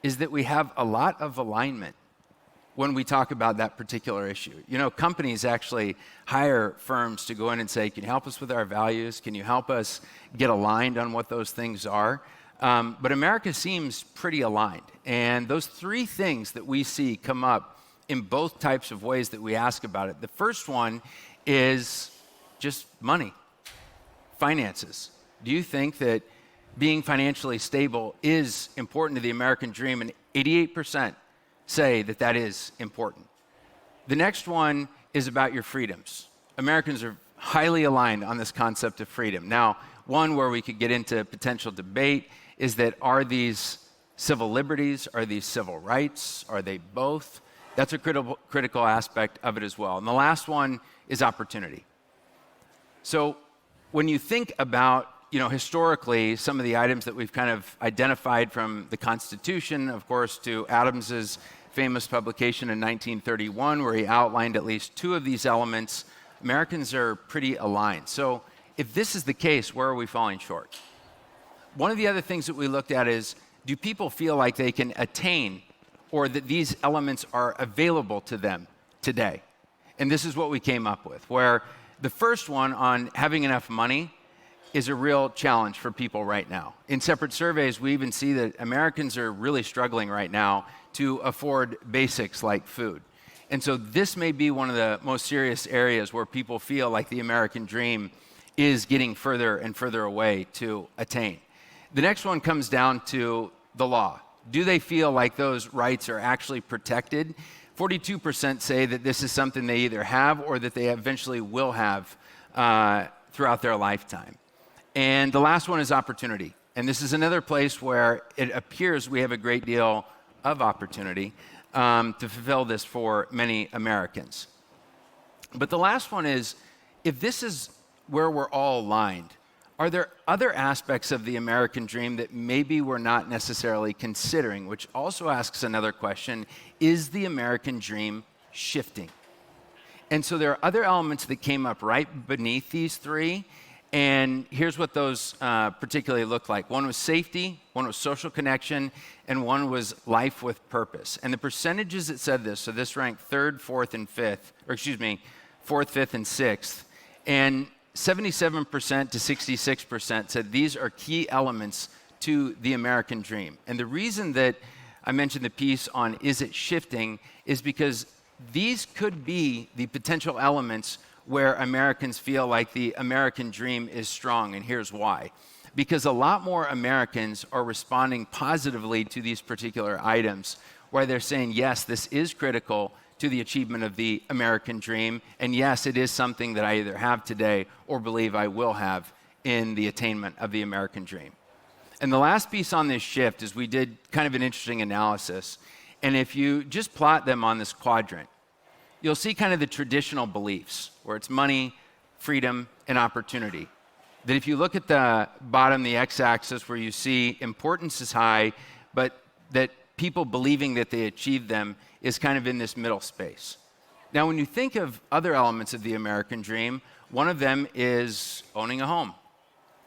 [SPEAKER 2] that we have a lot of alignment when we talk about that particular issue. You know, companies actually hire firms to go in and say, can you help us with our values? Can you help us get aligned on what those things are? But America seems pretty aligned. And those three things that we see come up in both types of ways that we ask about it. The first one is just money, finances. Do you think that being financially stable is important to the American dream? And 88% say that that is important. The next one is about your freedoms. Americans are highly aligned on this concept of freedom. Now, one where we could get into potential debate is that are these civil liberties, are these civil rights, are they both? That's a critical aspect of it as well. And the last one is opportunity. So when you think about, historically, some of the items that we've kind of identified from the Constitution, of course, to Adams's famous publication in 1931, where he outlined at least two of these elements, Americans are pretty aligned. So if this is the case, where are we falling short? One of the other things that we looked at is, do people feel like they can attain or that these elements are available to them today? And this is what we came up with, where the first one on having enough money is a real challenge for people right now. In separate surveys, we even see that Americans are really struggling right now to afford basics like food. And so this may be one of the most serious areas where people feel like the American dream is getting further and further away to attain. The next one comes down to the law. Do they feel like those rights are actually protected? 42% say that this is something they either have or that they eventually will have throughout their lifetime. And the last one is opportunity. And this is another place where it appears we have a great deal of opportunity to fulfill this for many Americans. But the last one is, if this is where we're all aligned, are there other aspects of the American dream that maybe we're not necessarily considering, which also asks another question, is the American dream shifting? And so there are other elements that came up right beneath these three, and here's what those particularly look like. One was safety, one was social connection, and one was life with purpose. And the percentages that said this, so this ranked third, fourth, and fifth, fourth, fifth, and sixth, and 77% to 66% said these are key elements to the American dream. And the reason that I mentioned the piece on is it shifting is because these could be the potential elements where Americans feel like the American dream is strong, and here's why. Because a lot more Americans are responding positively to these particular items, where they're saying, yes, this is critical to the achievement of the American dream, and yes, it is something that I either have today or believe I will have in the attainment of the American dream. And the last piece on this shift is we did kind of an interesting analysis, and if you just plot them on this quadrant, you'll see kind of the traditional beliefs, where it's money, freedom, and opportunity. That if you look at the bottom, the x-axis, where you see importance is high, but that people believing that they achieved them is kind of in this middle space. Now, when you think of other elements of the American dream, one of them is owning a home.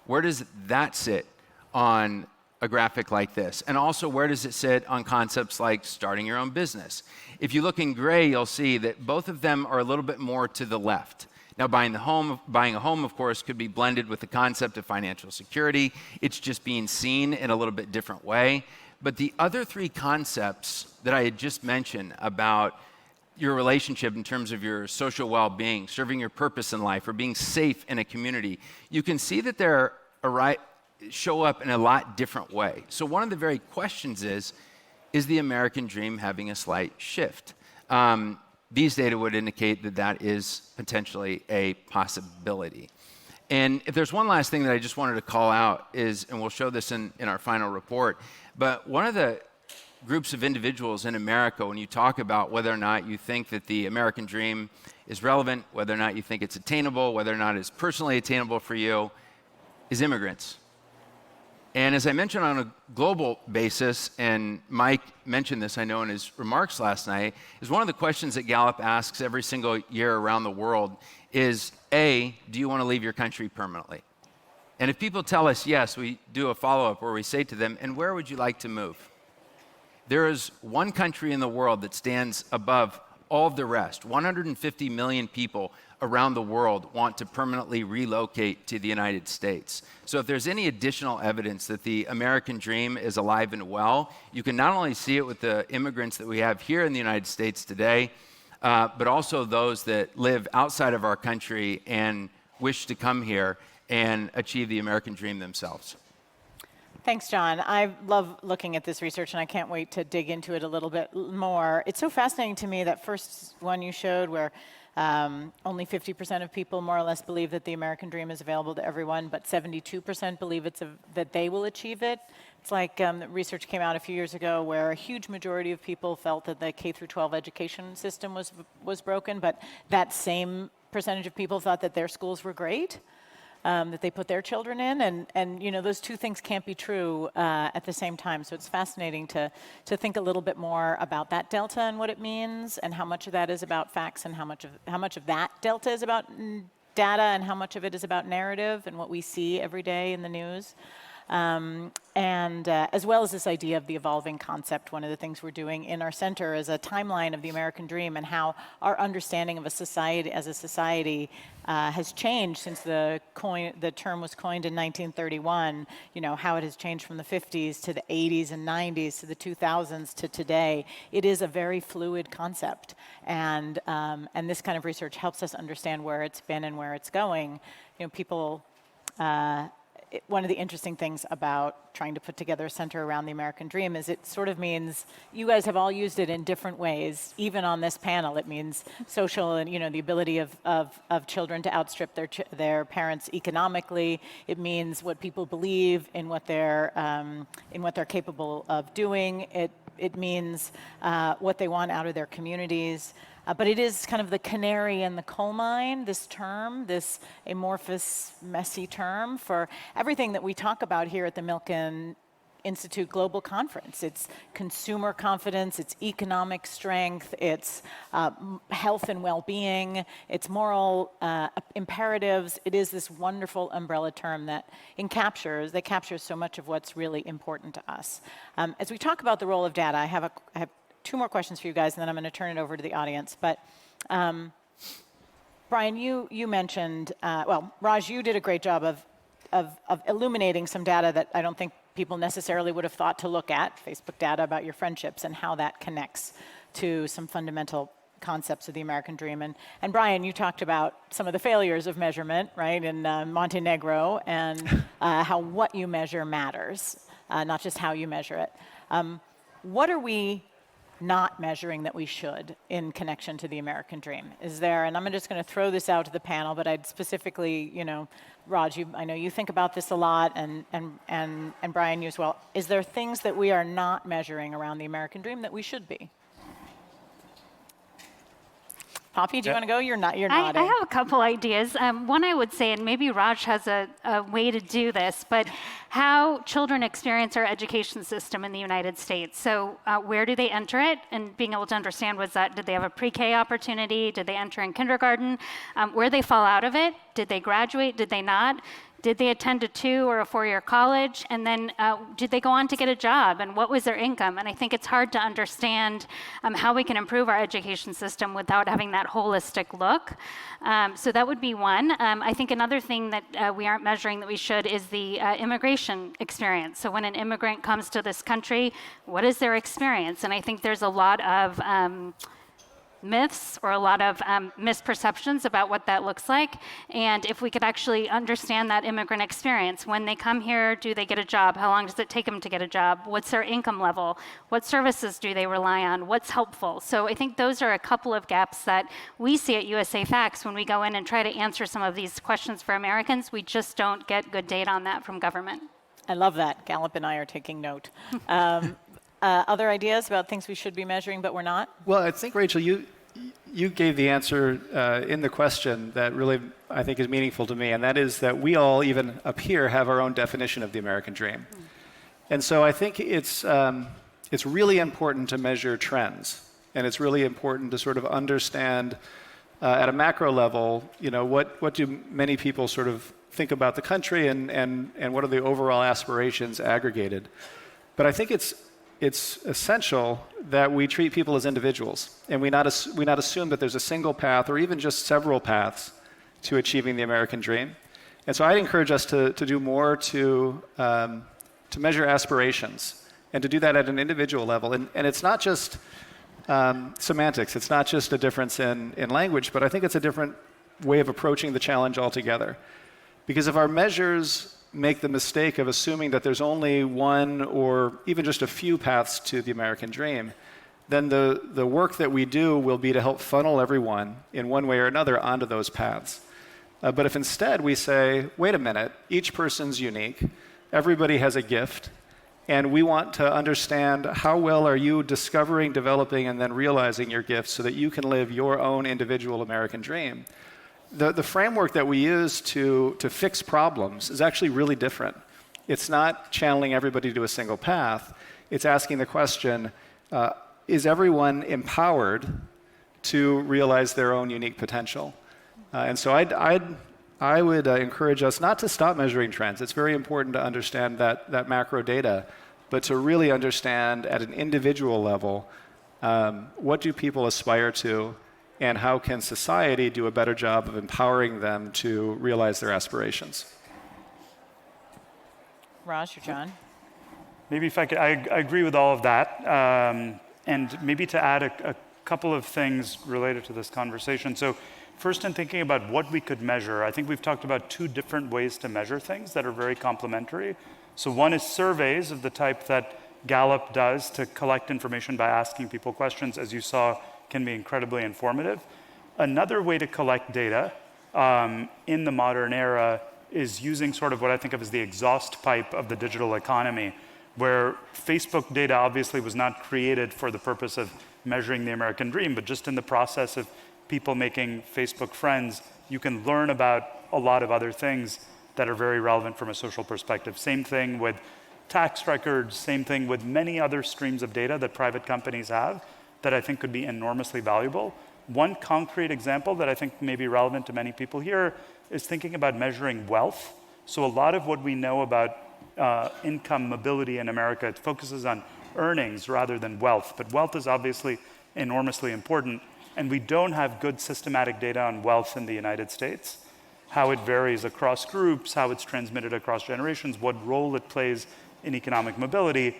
[SPEAKER 2] Where does that sit on a graphic like this? And also, where does it sit on concepts like starting your own business? If you look in gray, you'll see that both of them are a little bit more to the left. Now, buying a home, of course, could be blended with the concept of financial security. It's just being seen in a little bit different way. But the other three concepts that I had just mentioned about your relationship in terms of your social well-being, serving your purpose in life, or being safe in a community, you can see that they're show up in a lot different way. So one of the very questions is the American dream having a slight shift? these data would indicate that that is potentially a possibility. And if there's one last thing that I just wanted to call out is, and we'll show this in our final report, but one of the groups of individuals in America, when you talk about whether or not you think that the American dream is relevant, whether or not you think it's attainable, whether or not it's personally attainable for you, is immigrants. And as I mentioned on a global basis, and Mike mentioned this, I know, in his remarks last night, is one of the questions that Gallup asks every single year around the world is, A, do you want to leave your country permanently? And if people tell us yes, we do a follow-up where we say to them, and where would you like to move? There is one country in the world that stands above all of the rest. 150 million people around the world want to permanently relocate to the United States. So if there's any additional evidence that the American dream is alive and well, you can not only see it with the immigrants that we have here in the United States today, but also those that live outside of our country and wish to come here and achieve the American dream themselves.
[SPEAKER 3] Thanks, John. I love looking at this research, and I can't wait to dig into it a little bit more. It's so fascinating to me, that first one you showed where only 50% of people more or less believe that the American dream is available to everyone, but 72% believe that they will achieve it. It's like research came out a few years ago where a huge majority of people felt that the K-12 education system was broken, but that same percentage of people thought that their schools were great. That they put their children in, and you know, those two things can't be true at the same time. So it's fascinating to think a little bit more about that delta and what it means, and how much of that is about facts, and how much of that delta is about data, and how much of it is about narrative and what we see every day in the news. And as well as this idea of the evolving concept. One of the things we're doing in our center is a timeline of the American dream, and how our understanding of a society as a society has changed since the term was coined in 1931. You know, how it has changed from the 50s to the 80s and 90s to the 2000s to today. It is a very fluid concept, and this kind of research helps us understand where it's been and where it's going. You know, people. One of the interesting things about trying to put together a center around the American dream is it sort of means you guys have all used it in different ways. Even on this panel, it means social, and you know, the ability of children to outstrip their parents economically. It means what people believe in what they're capable of doing. It means what they want out of their communities. But it is kind of the canary in the coal mine, this term, this amorphous, messy term for everything that we talk about here at the Milken Institute Global Conference. It's consumer confidence, it's economic strength, it's health and well-being, it's moral imperatives. It is this wonderful umbrella term that captures so much of what's really important to us. As we talk about the role of data, I have two more questions for you guys, and then I'm going to turn it over to the audience. But Brian, you mentioned, Raj, you did a great job of illuminating some data that I don't think people necessarily would have thought to look at, Facebook data about your friendships and how that connects to some fundamental concepts of the American dream. And Brian, you talked about some of the failures of measurement, right, in Montenegro, and how what you measure matters, not just how you measure it. What are we not measuring that we should in connection to the American dream? Is there, and I'm just going to throw this out to the panel, but I'd specifically, you know, Raj, I know you think about this a lot, and Brian, you as well. Is there things that we are not measuring around the American dream that we should be? Poppy, do you want to go? You're nodding.
[SPEAKER 6] I have a couple ideas. One I would say, and maybe Raj has a way to do this, but how children experience our education system in the United States. So where do they enter it? And being able to understand, did they have a pre-K opportunity? Did they enter in kindergarten? Where they fall out of it? Did they graduate? Did they not? Did they attend a 2 or a 4-year college? And then did they go on to get a job? And what was their income? And I think it's hard to understand how we can improve our education system without having that holistic look. So that would be one. I think another thing that we aren't measuring that we should is the immigration experience. So when an immigrant comes to this country, what is their experience? And I think there's a lot of myths or a lot of misperceptions about what that looks like. And if we could actually understand that immigrant experience, when they come here, do they get a job? How long does it take them to get a job? What's their income level? What services do they rely on? What's helpful? So I think those are a couple of gaps that we see at USA Facts when we go in and try to answer some of these questions for Americans. We just don't get good data on that from government.
[SPEAKER 3] I love that. Gallup and I are taking note. Other ideas about things we should be measuring but we're not?
[SPEAKER 5] Well, I think, Rachel, you gave the answer in the question that really, I think, is meaningful to me, and that is that we all, even up here, have our own definition of the American dream. And so I think it's really important to measure trends, and it's really important to sort of understand at a macro level, what do many people sort of think about the country and what are the overall aspirations aggregated. But I think it's essential that we treat people as individuals, and we not assume that there's a single path or even just several paths to achieving the American dream. And so I'd encourage us to do more to measure aspirations and to do that at an individual level. And it's not just semantics. It's not just a difference in language, but I think it's a different way of approaching the challenge altogether. Because if our measures make the mistake of assuming that there's only one or even just a few paths to the American dream, then the work that we do will be to help funnel everyone in one way or another onto those paths. But if instead we say, wait a minute, each person's unique, everybody has a gift, and we want to understand how well are you discovering, developing, and then realizing your gifts so that you can live your own individual American dream. The framework that we use to fix problems is actually really different. It's not channeling everybody to a single path. It's asking the question, is everyone empowered to realize their own unique potential? And so I would encourage us not to stop measuring trends. It's very important to understand that macro data, but to really understand at an individual level, what do people aspire to, and how can society do a better job of empowering them to realize their aspirations?
[SPEAKER 3] Raj or John?
[SPEAKER 4] Maybe if I could, I agree with all of that. And maybe to add a couple of things related to this conversation. So first, in thinking about what we could measure, I think we've talked about two different ways to measure things that are very complementary. So one is surveys of the type that Gallup does to collect information by asking people questions, as you saw, can be incredibly informative. Another way to collect data in the modern era is using sort of what I think of as the exhaust pipe of the digital economy, where Facebook data obviously was not created for the purpose of measuring the American dream, but just in the process of people making Facebook friends, you can learn about a lot of other things that are very relevant from a social perspective. Same thing with tax records, same thing with many other streams of data that private companies have that I think could be enormously valuable. One concrete example that I think may be relevant to many people here is thinking about measuring wealth. So a lot of what we know about income mobility in America, it focuses on earnings rather than wealth. But wealth is obviously enormously important, and we don't have good systematic data on wealth in the United States, how it varies across groups, how it's transmitted across generations, what role it plays in economic mobility.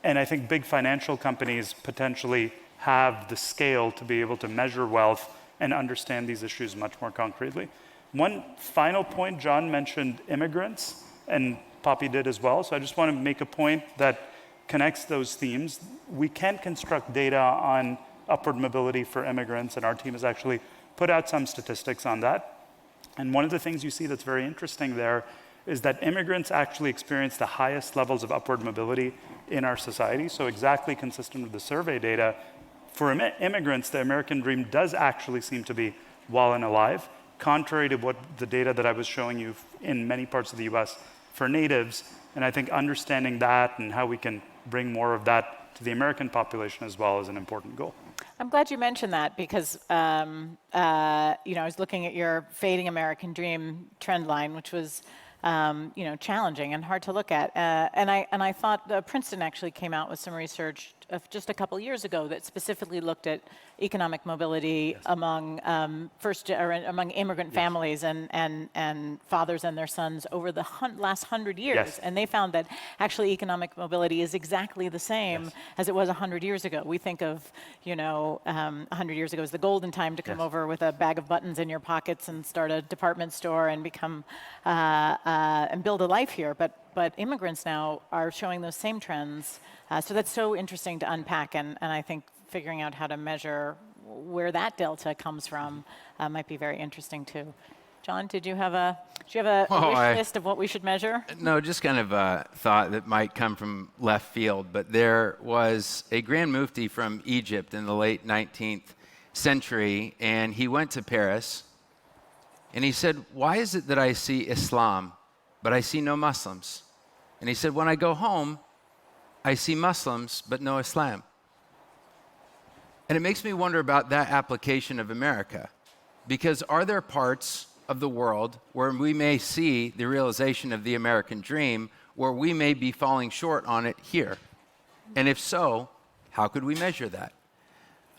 [SPEAKER 4] And I think big financial companies potentially have the scale to be able to measure wealth and understand these issues much more concretely. One final point, John mentioned immigrants, and Poppy did as well. So I just want to make a point that connects those themes. We can construct data on upward mobility for immigrants, and our team has actually put out some statistics on that. And one of the things you see that's very interesting there is that immigrants actually experience the highest levels of upward mobility in our society. So exactly consistent with the survey data, for immigrants, the American dream does actually seem to be well and alive, contrary to what the data that I was showing you in many parts of the US for natives. And I think understanding that and how we can bring more of that to the American population as well is an important goal.
[SPEAKER 3] I'm glad you mentioned that because I was looking at your fading American dream trend line, which was challenging and hard to look at. And I thought Princeton actually came out with some research just a couple years ago that specifically looked at economic mobility among among immigrant families and fathers and their sons over the last 100 years.
[SPEAKER 4] Yes.
[SPEAKER 3] And they found that actually economic mobility is exactly the same as it was 100 years ago. We think of, 100 years ago as the golden time to come over with a bag of buttons in your pockets and start a department store and become and build a life here. But immigrants now are showing those same trends. So that's so interesting to unpack, and I think figuring out how to measure where that delta comes from might be very interesting too. John, do you have a wish list of what we should measure?
[SPEAKER 2] No, just kind of a thought that might come from left field, but there was a Grand Mufti from Egypt in the late 19th century, and he went to Paris, and he said, "Why is it that I see Islam, but I see no Muslims?" And he said, "When I go home, I see Muslims, but no Islam." And it makes me wonder about that application of America, because are there parts of the world where we may see the realization of the American dream, where we may be falling short on it here? And if so, how could we measure that?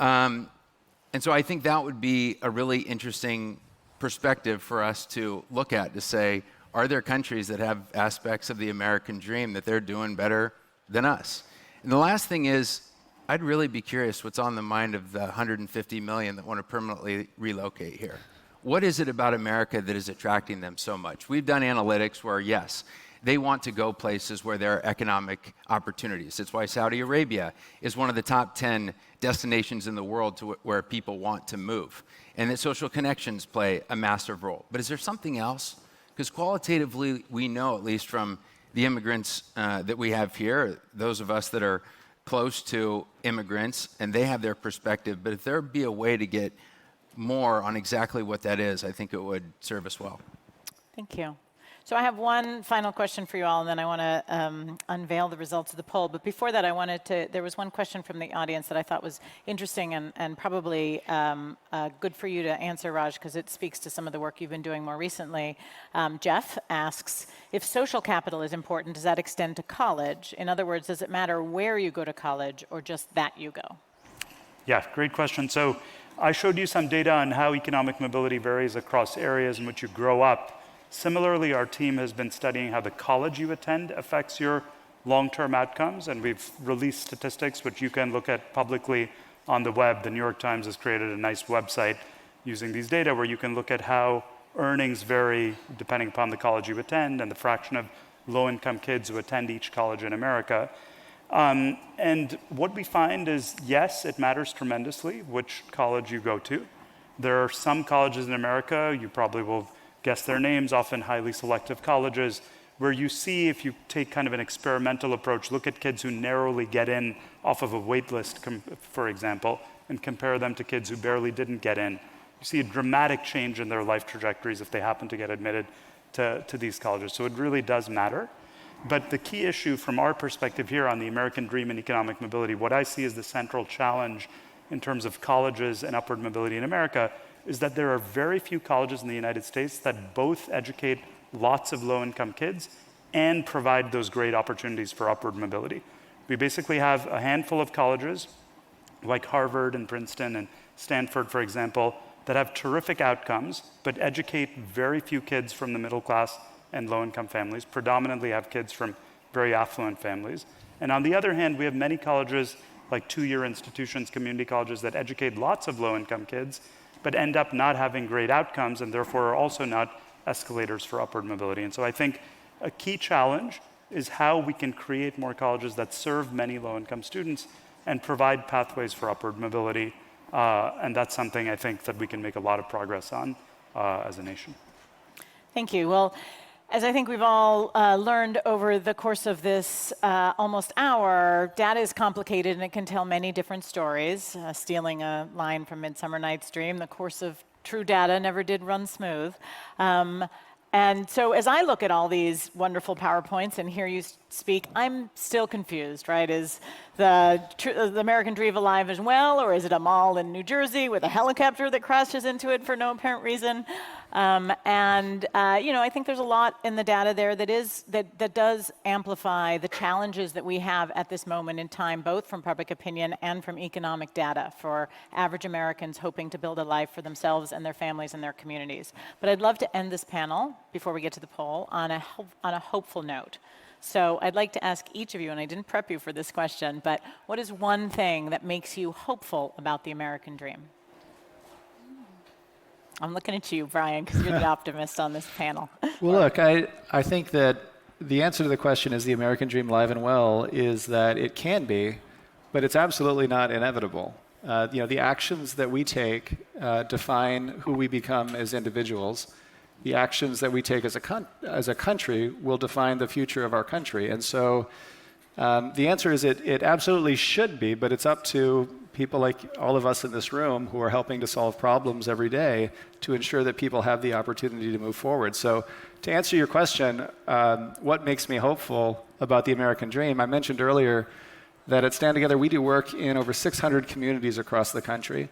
[SPEAKER 2] And so I think that would be a really interesting perspective for us to look at, to say, are there countries that have aspects of the American dream that they're doing better than us? And the last thing is, I'd really be curious what's on the mind of the 150 million that want to permanently relocate here. What is it about America that is attracting them so much? We've done analytics where, yes, they want to go places where there are economic opportunities. It's why Saudi Arabia is one of the top 10 destinations in the world where people want to move. And that social connections play a massive role. But is there something else? Because qualitatively, we know, at least from the immigrants that we have here, those of us that are close to immigrants, and they have their perspective, but if there be a way to get more on exactly what that is, I think it would serve us well.
[SPEAKER 3] Thank you. So I have one final question for you all, and then I want to unveil the results of the poll. But before that, there was one question from the audience that I thought was interesting and probably good for you to answer, Raj, because it speaks to some of the work you've been doing more recently. Jeff asks, if social capital is important, does that extend to college? In other words, does it matter where you go to college or just that you go?
[SPEAKER 4] Yeah, great question. So I showed you some data on how economic mobility varies across areas in which you grow up. Similarly, our team has been studying how the college you attend affects your long-term outcomes, and we've released statistics which you can look at publicly on the web. The New York Times has created a nice website using these data where you can look at how earnings vary depending upon the college you attend and the fraction of low-income kids who attend each college in America. And what we find is, yes, it matters tremendously which college you go to. There are some colleges in America, you probably will guess their names, often highly selective colleges, where you see, if you take kind of an experimental approach, look at kids who narrowly get in off of a wait list, for example, and compare them to kids who barely didn't get in. You see a dramatic change in their life trajectories if they happen to get admitted to these colleges. So it really does matter. But the key issue from our perspective here on the American dream and economic mobility, what I see as the central challenge in terms of colleges and upward mobility in America is that there are very few colleges in the United States that both educate lots of low-income kids and provide those great opportunities for upward mobility. We basically have a handful of colleges like Harvard and Princeton and Stanford, for example, that have terrific outcomes, but educate very few kids from the middle class and low-income families, predominantly have kids from very affluent families. And on the other hand, we have many colleges like two-year institutions, community colleges that educate lots of low-income kids, but end up not having great outcomes and therefore are also not escalators for upward mobility. And so I think a key challenge is how we can create more colleges that serve many low-income students and provide pathways for upward mobility. And that's something I think that we can make a lot of progress on as a nation.
[SPEAKER 3] Thank you. Well, as I think we've all learned over the course of this almost hour, data is complicated and it can tell many different stories. Stealing a line from Midsummer Night's Dream, the course of true data never did run smooth. And so as I look at all these wonderful PowerPoints and hear you speak, I'm still confused, right? Is the American dream alive as well, or is it a mall in New Jersey with a helicopter that crashes into it for no apparent reason? I think there's a lot in the data there that does amplify the challenges that we have at this moment in time, both from public opinion and from economic data for average Americans hoping to build a life for themselves and their families and their communities. But I'd love to end this panel, before we get to the poll, on a hopeful note. So I'd like to ask each of you, and I didn't prep you for this question, but what is one thing that makes you hopeful about the American dream? I'm looking at you, Brian, because you're the optimist on this panel.
[SPEAKER 5] Well, look, I think that the answer to the question, is the American dream alive and well, is that it can be, but it's absolutely not inevitable. The actions that we take define who we become as individuals. The actions that we take as a country will define the future of our country. And so the answer is it absolutely should be, but it's up to people like all of us in this room who are helping to solve problems every day to ensure that people have the opportunity to move forward. So to answer your question, what makes me hopeful about the American dream, I mentioned earlier that at Stand Together we do work in over 600 communities across the country.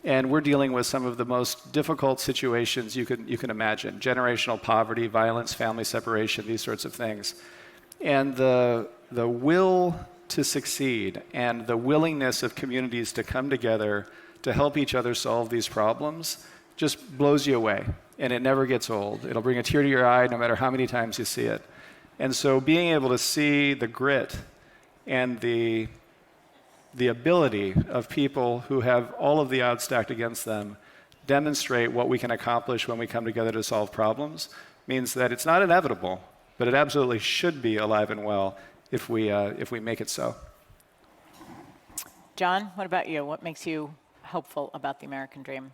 [SPEAKER 5] And we're dealing with some of the most difficult situations you can imagine: generational poverty, violence, family separation, these sorts of things. And the will to succeed and the willingness of communities to come together to help each other solve these problems just blows you away. And it never gets old. It'll bring a tear to your eye no matter how many times you see it. And so being able to see the grit and the ability of people who have all of the odds stacked against them demonstrate what we can accomplish when we come together to solve problems means that it's not inevitable, but it absolutely should be alive and well if we make it so.
[SPEAKER 3] John, what about you? What makes you hopeful about the American dream?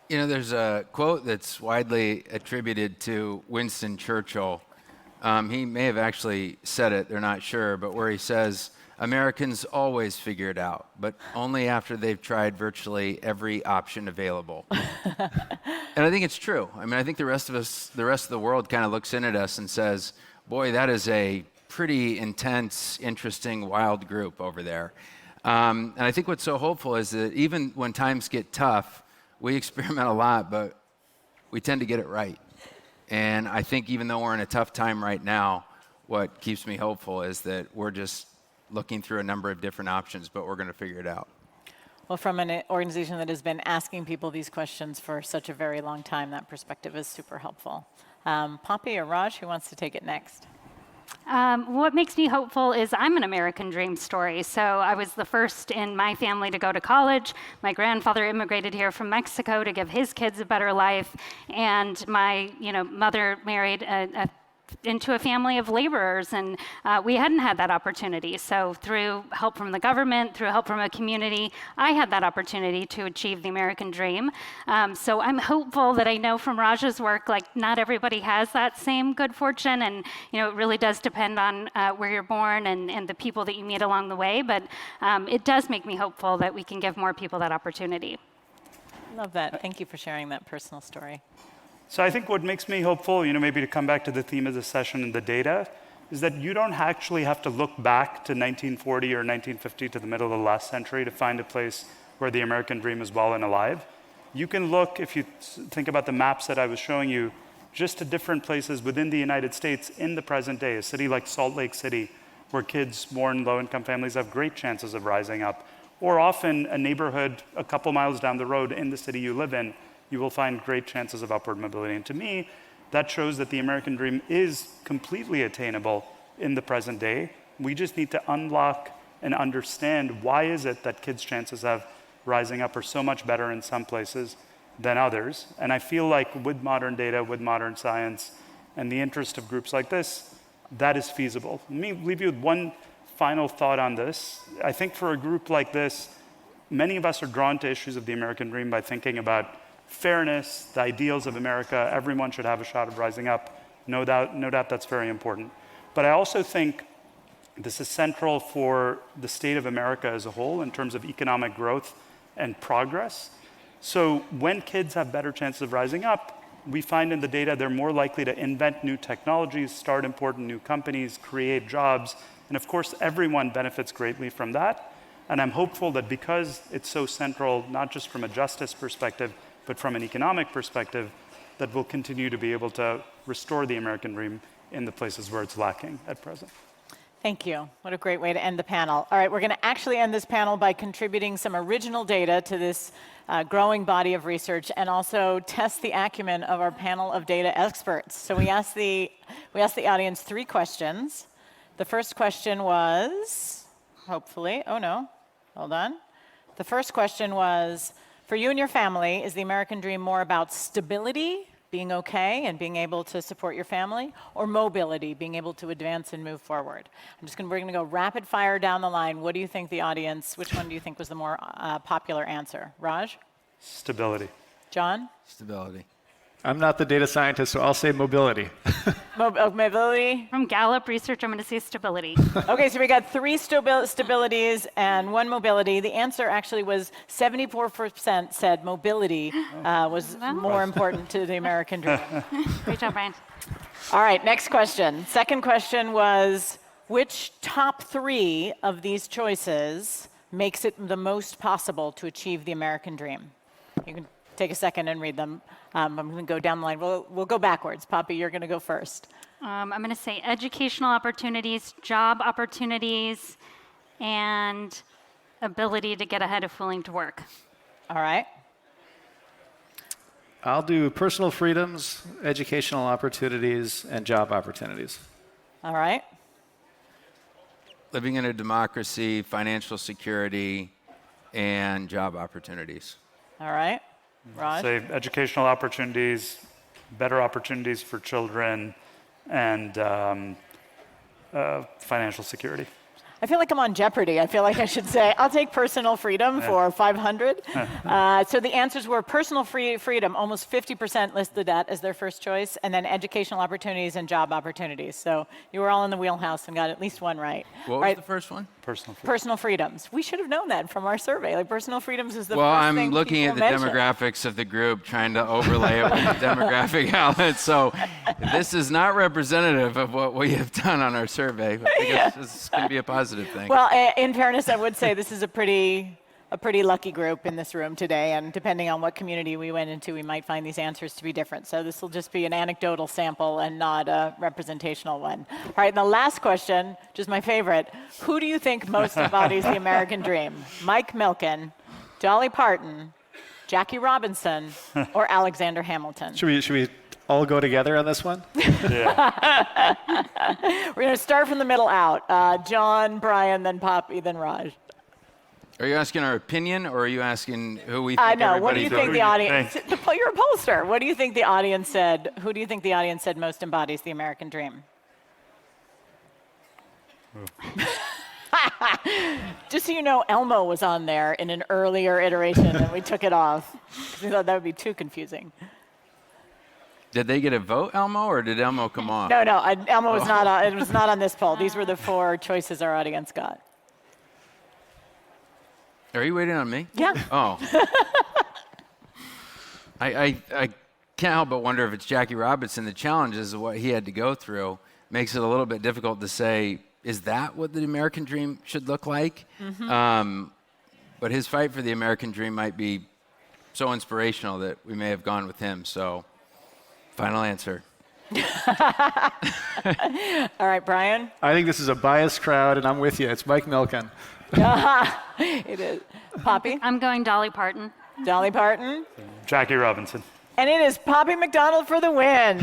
[SPEAKER 2] There's a quote that's widely attributed to Winston Churchill. He may have actually said it, they're not sure, but where he says, "Americans always figure it out, but only after they've tried virtually every option available." And I think it's true. I think the rest of the world kind of looks in at us and says, boy, that is a pretty intense, interesting, wild group over there. And I think what's so hopeful is that even when times get tough, we experiment a lot, but we tend to get it right. And I think even though we're in a tough time right now, what keeps me hopeful is that we're just looking through a number of different options, but we're going to figure it out.
[SPEAKER 3] Well, from an organization that has been asking people these questions for such a very long time, that perspective is super helpful. Poppy or Raj, who wants to take it next?
[SPEAKER 6] What makes me hopeful is I'm an American dream story. So I was the first in my family to go to college. My grandfather immigrated here from Mexico to give his kids a better life. And my mother married into a family of laborers, and we hadn't had that opportunity. So through help from the government, through help from a community, I had that opportunity to achieve the American dream. So I'm hopeful that I know from Raj's work, not everybody has that same good fortune, and it really does depend on where you're born and the people that you meet along the way, but it does make me hopeful that we can give more people that opportunity.
[SPEAKER 3] Love that. Thank you for sharing that personal story.
[SPEAKER 4] So I think what makes me hopeful, maybe to come back to the theme of the session and the data, is that you don't actually have to look back to 1940 or 1950 to the middle of the last century to find a place where the American dream is well and alive. You can look, if you think about the maps that I was showing you, just to different places within the United States in the present day. A city like Salt Lake City, where kids born in low-income families have great chances of rising up. Or often a neighborhood a couple miles down the road in the city you live in, you will find great chances of upward mobility. And to me, that shows that the American dream is completely attainable in the present day. We just need to unlock and understand why is it that kids' chances of rising up are so much better in some places than others. And I feel like with modern data, with modern science, and the interest of groups like this, that is feasible. Let me leave you with one final thought on this. I think for a group like this, many of us are drawn to issues of the American dream by thinking about fairness, the ideals of America, everyone should have a shot of rising up. No doubt that's very important. But I also think this is central for the state of America as a whole in terms of economic growth and progress. So when kids have better chances of rising up, we find in the data they're more likely to invent new technologies, start important new companies, create jobs, and of course everyone benefits greatly from that. And I'm hopeful that because it's so central, not just from a justice perspective, but from an economic perspective, that we'll continue to be able to restore the American dream in the places where it's lacking at present.
[SPEAKER 3] Thank you. What a great way to end the panel. All right, we're going to actually end this panel by contributing some original data to this growing body of research and also test the acumen of our panel of data experts. So we asked the audience 3 questions. The first question was, hopefully, oh no, hold on. The first question was, for you and your family, is the American dream more about stability, being okay and being able to support your family, or mobility, being able to advance and move forward? We're going to go rapid fire down the line. What do you think the audience, which one do you think was the more popular answer? Raj?
[SPEAKER 4] Stability.
[SPEAKER 3] John?
[SPEAKER 2] Stability.
[SPEAKER 5] I'm not the data scientist, so I'll say mobility.
[SPEAKER 3] Mobility?
[SPEAKER 6] From Gallup research, I'm going to say stability.
[SPEAKER 3] Okay, so we got 3 stabilities and 1 mobility. The answer actually was 74% said mobility was more important to the American dream.
[SPEAKER 6] Great job, Brian.
[SPEAKER 3] All right, next question. Second question was, which top 3 of these choices makes it the most possible to achieve the American dream? You can take a second and read them. I'm going to go down the line. We'll go backwards. Poppy, you're going to go first.
[SPEAKER 6] I'm going to say educational opportunities, job opportunities, and ability to get ahead of willing to work.
[SPEAKER 3] All right.
[SPEAKER 5] I'll do personal freedoms, educational opportunities, and job opportunities.
[SPEAKER 3] All right.
[SPEAKER 2] Living in a democracy, financial security, and job opportunities.
[SPEAKER 3] All right. Raj?
[SPEAKER 4] Say educational opportunities, better opportunities for children, and financial security.
[SPEAKER 3] I feel like I'm on Jeopardy. I feel like I should say, I'll take personal freedom for 500. So the answers were personal freedom, almost 50% listed that as their first choice, and then educational opportunities and job opportunities. So you were all in the wheelhouse and got at least 1 right.
[SPEAKER 2] What was the first one?
[SPEAKER 4] Personal freedom.
[SPEAKER 3] Personal freedoms. We should have known that from our survey. Like personal freedoms is the
[SPEAKER 2] Well,
[SPEAKER 3] first
[SPEAKER 2] I'm
[SPEAKER 3] thing
[SPEAKER 2] looking at
[SPEAKER 3] people
[SPEAKER 2] the
[SPEAKER 3] mention.
[SPEAKER 2] demographics of the group, trying to overlay it with the demographic outlets. So this is not representative of what we have done on our survey. I think it's going to be a positive thing.
[SPEAKER 3] Well, in fairness, I would say this is a pretty lucky group in this room today, and depending on what community we went into, we might find these answers to be different. So this will just be an anecdotal sample and not a representational one. All right, and the last question, which is my favorite, who do you think most embodies the American dream? Mike Milken, Dolly Parton, Jackie Robinson, or Alexander Hamilton?
[SPEAKER 5] Should we all go together on this one?
[SPEAKER 4] Yeah.
[SPEAKER 3] We're going to start from the middle out. John, Brian, then Poppy, then Raj.
[SPEAKER 2] Are you asking our opinion, or are you asking who we think
[SPEAKER 3] No, what do you think
[SPEAKER 4] Who
[SPEAKER 3] the
[SPEAKER 4] do you
[SPEAKER 3] audience...
[SPEAKER 4] think?
[SPEAKER 3] You're a pollster. What do you think the audience said? Who do you think the audience said most embodies the American dream? Just so you know, Elmo was on there in an earlier iteration, and we took it off. We thought that would be too confusing.
[SPEAKER 2] Did they get a vote, Elmo, or did Elmo come off?
[SPEAKER 3] No, Elmo was not on, it was not on this poll. These were the 4 choices our audience got.
[SPEAKER 2] Are you waiting on me?
[SPEAKER 3] Yeah.
[SPEAKER 2] Oh. I can't help but wonder if it's Jackie Robinson. The challenges of what he had to go through makes it a little bit difficult to say, is that what the American dream should look like? Mm-hmm. But his fight for the American dream might be so inspirational that we may have gone with him. So, final answer.
[SPEAKER 3] All right, Brian?
[SPEAKER 5] I think this is a biased crowd, and I'm with you. It's Mike Milken.
[SPEAKER 3] It is. Poppy?
[SPEAKER 6] I'm going Dolly Parton.
[SPEAKER 3] Dolly Parton?
[SPEAKER 4] Jackie Robinson.
[SPEAKER 3] And it is Poppy McDonald for the win.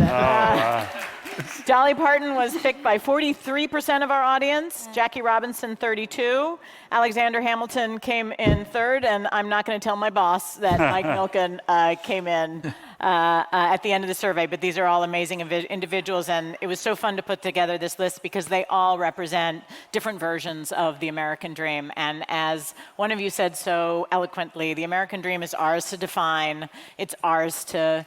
[SPEAKER 3] Dolly Parton was picked by 43% of our audience, Jackie Robinson 32%, Alexander Hamilton came in 3rd, and I'm not going to tell my boss that Mike Milken came in at the end of the survey, but these are all amazing individuals, and it was so fun to put together this list because they all represent different versions of the American dream. And as one of you said so eloquently, the American dream is ours to define, it's ours to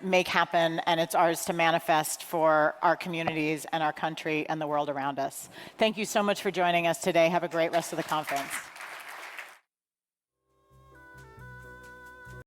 [SPEAKER 3] make happen, and it's ours to manifest for our communities and our country and the world around us. Thank you so much for joining us today. Have a great rest of the conference.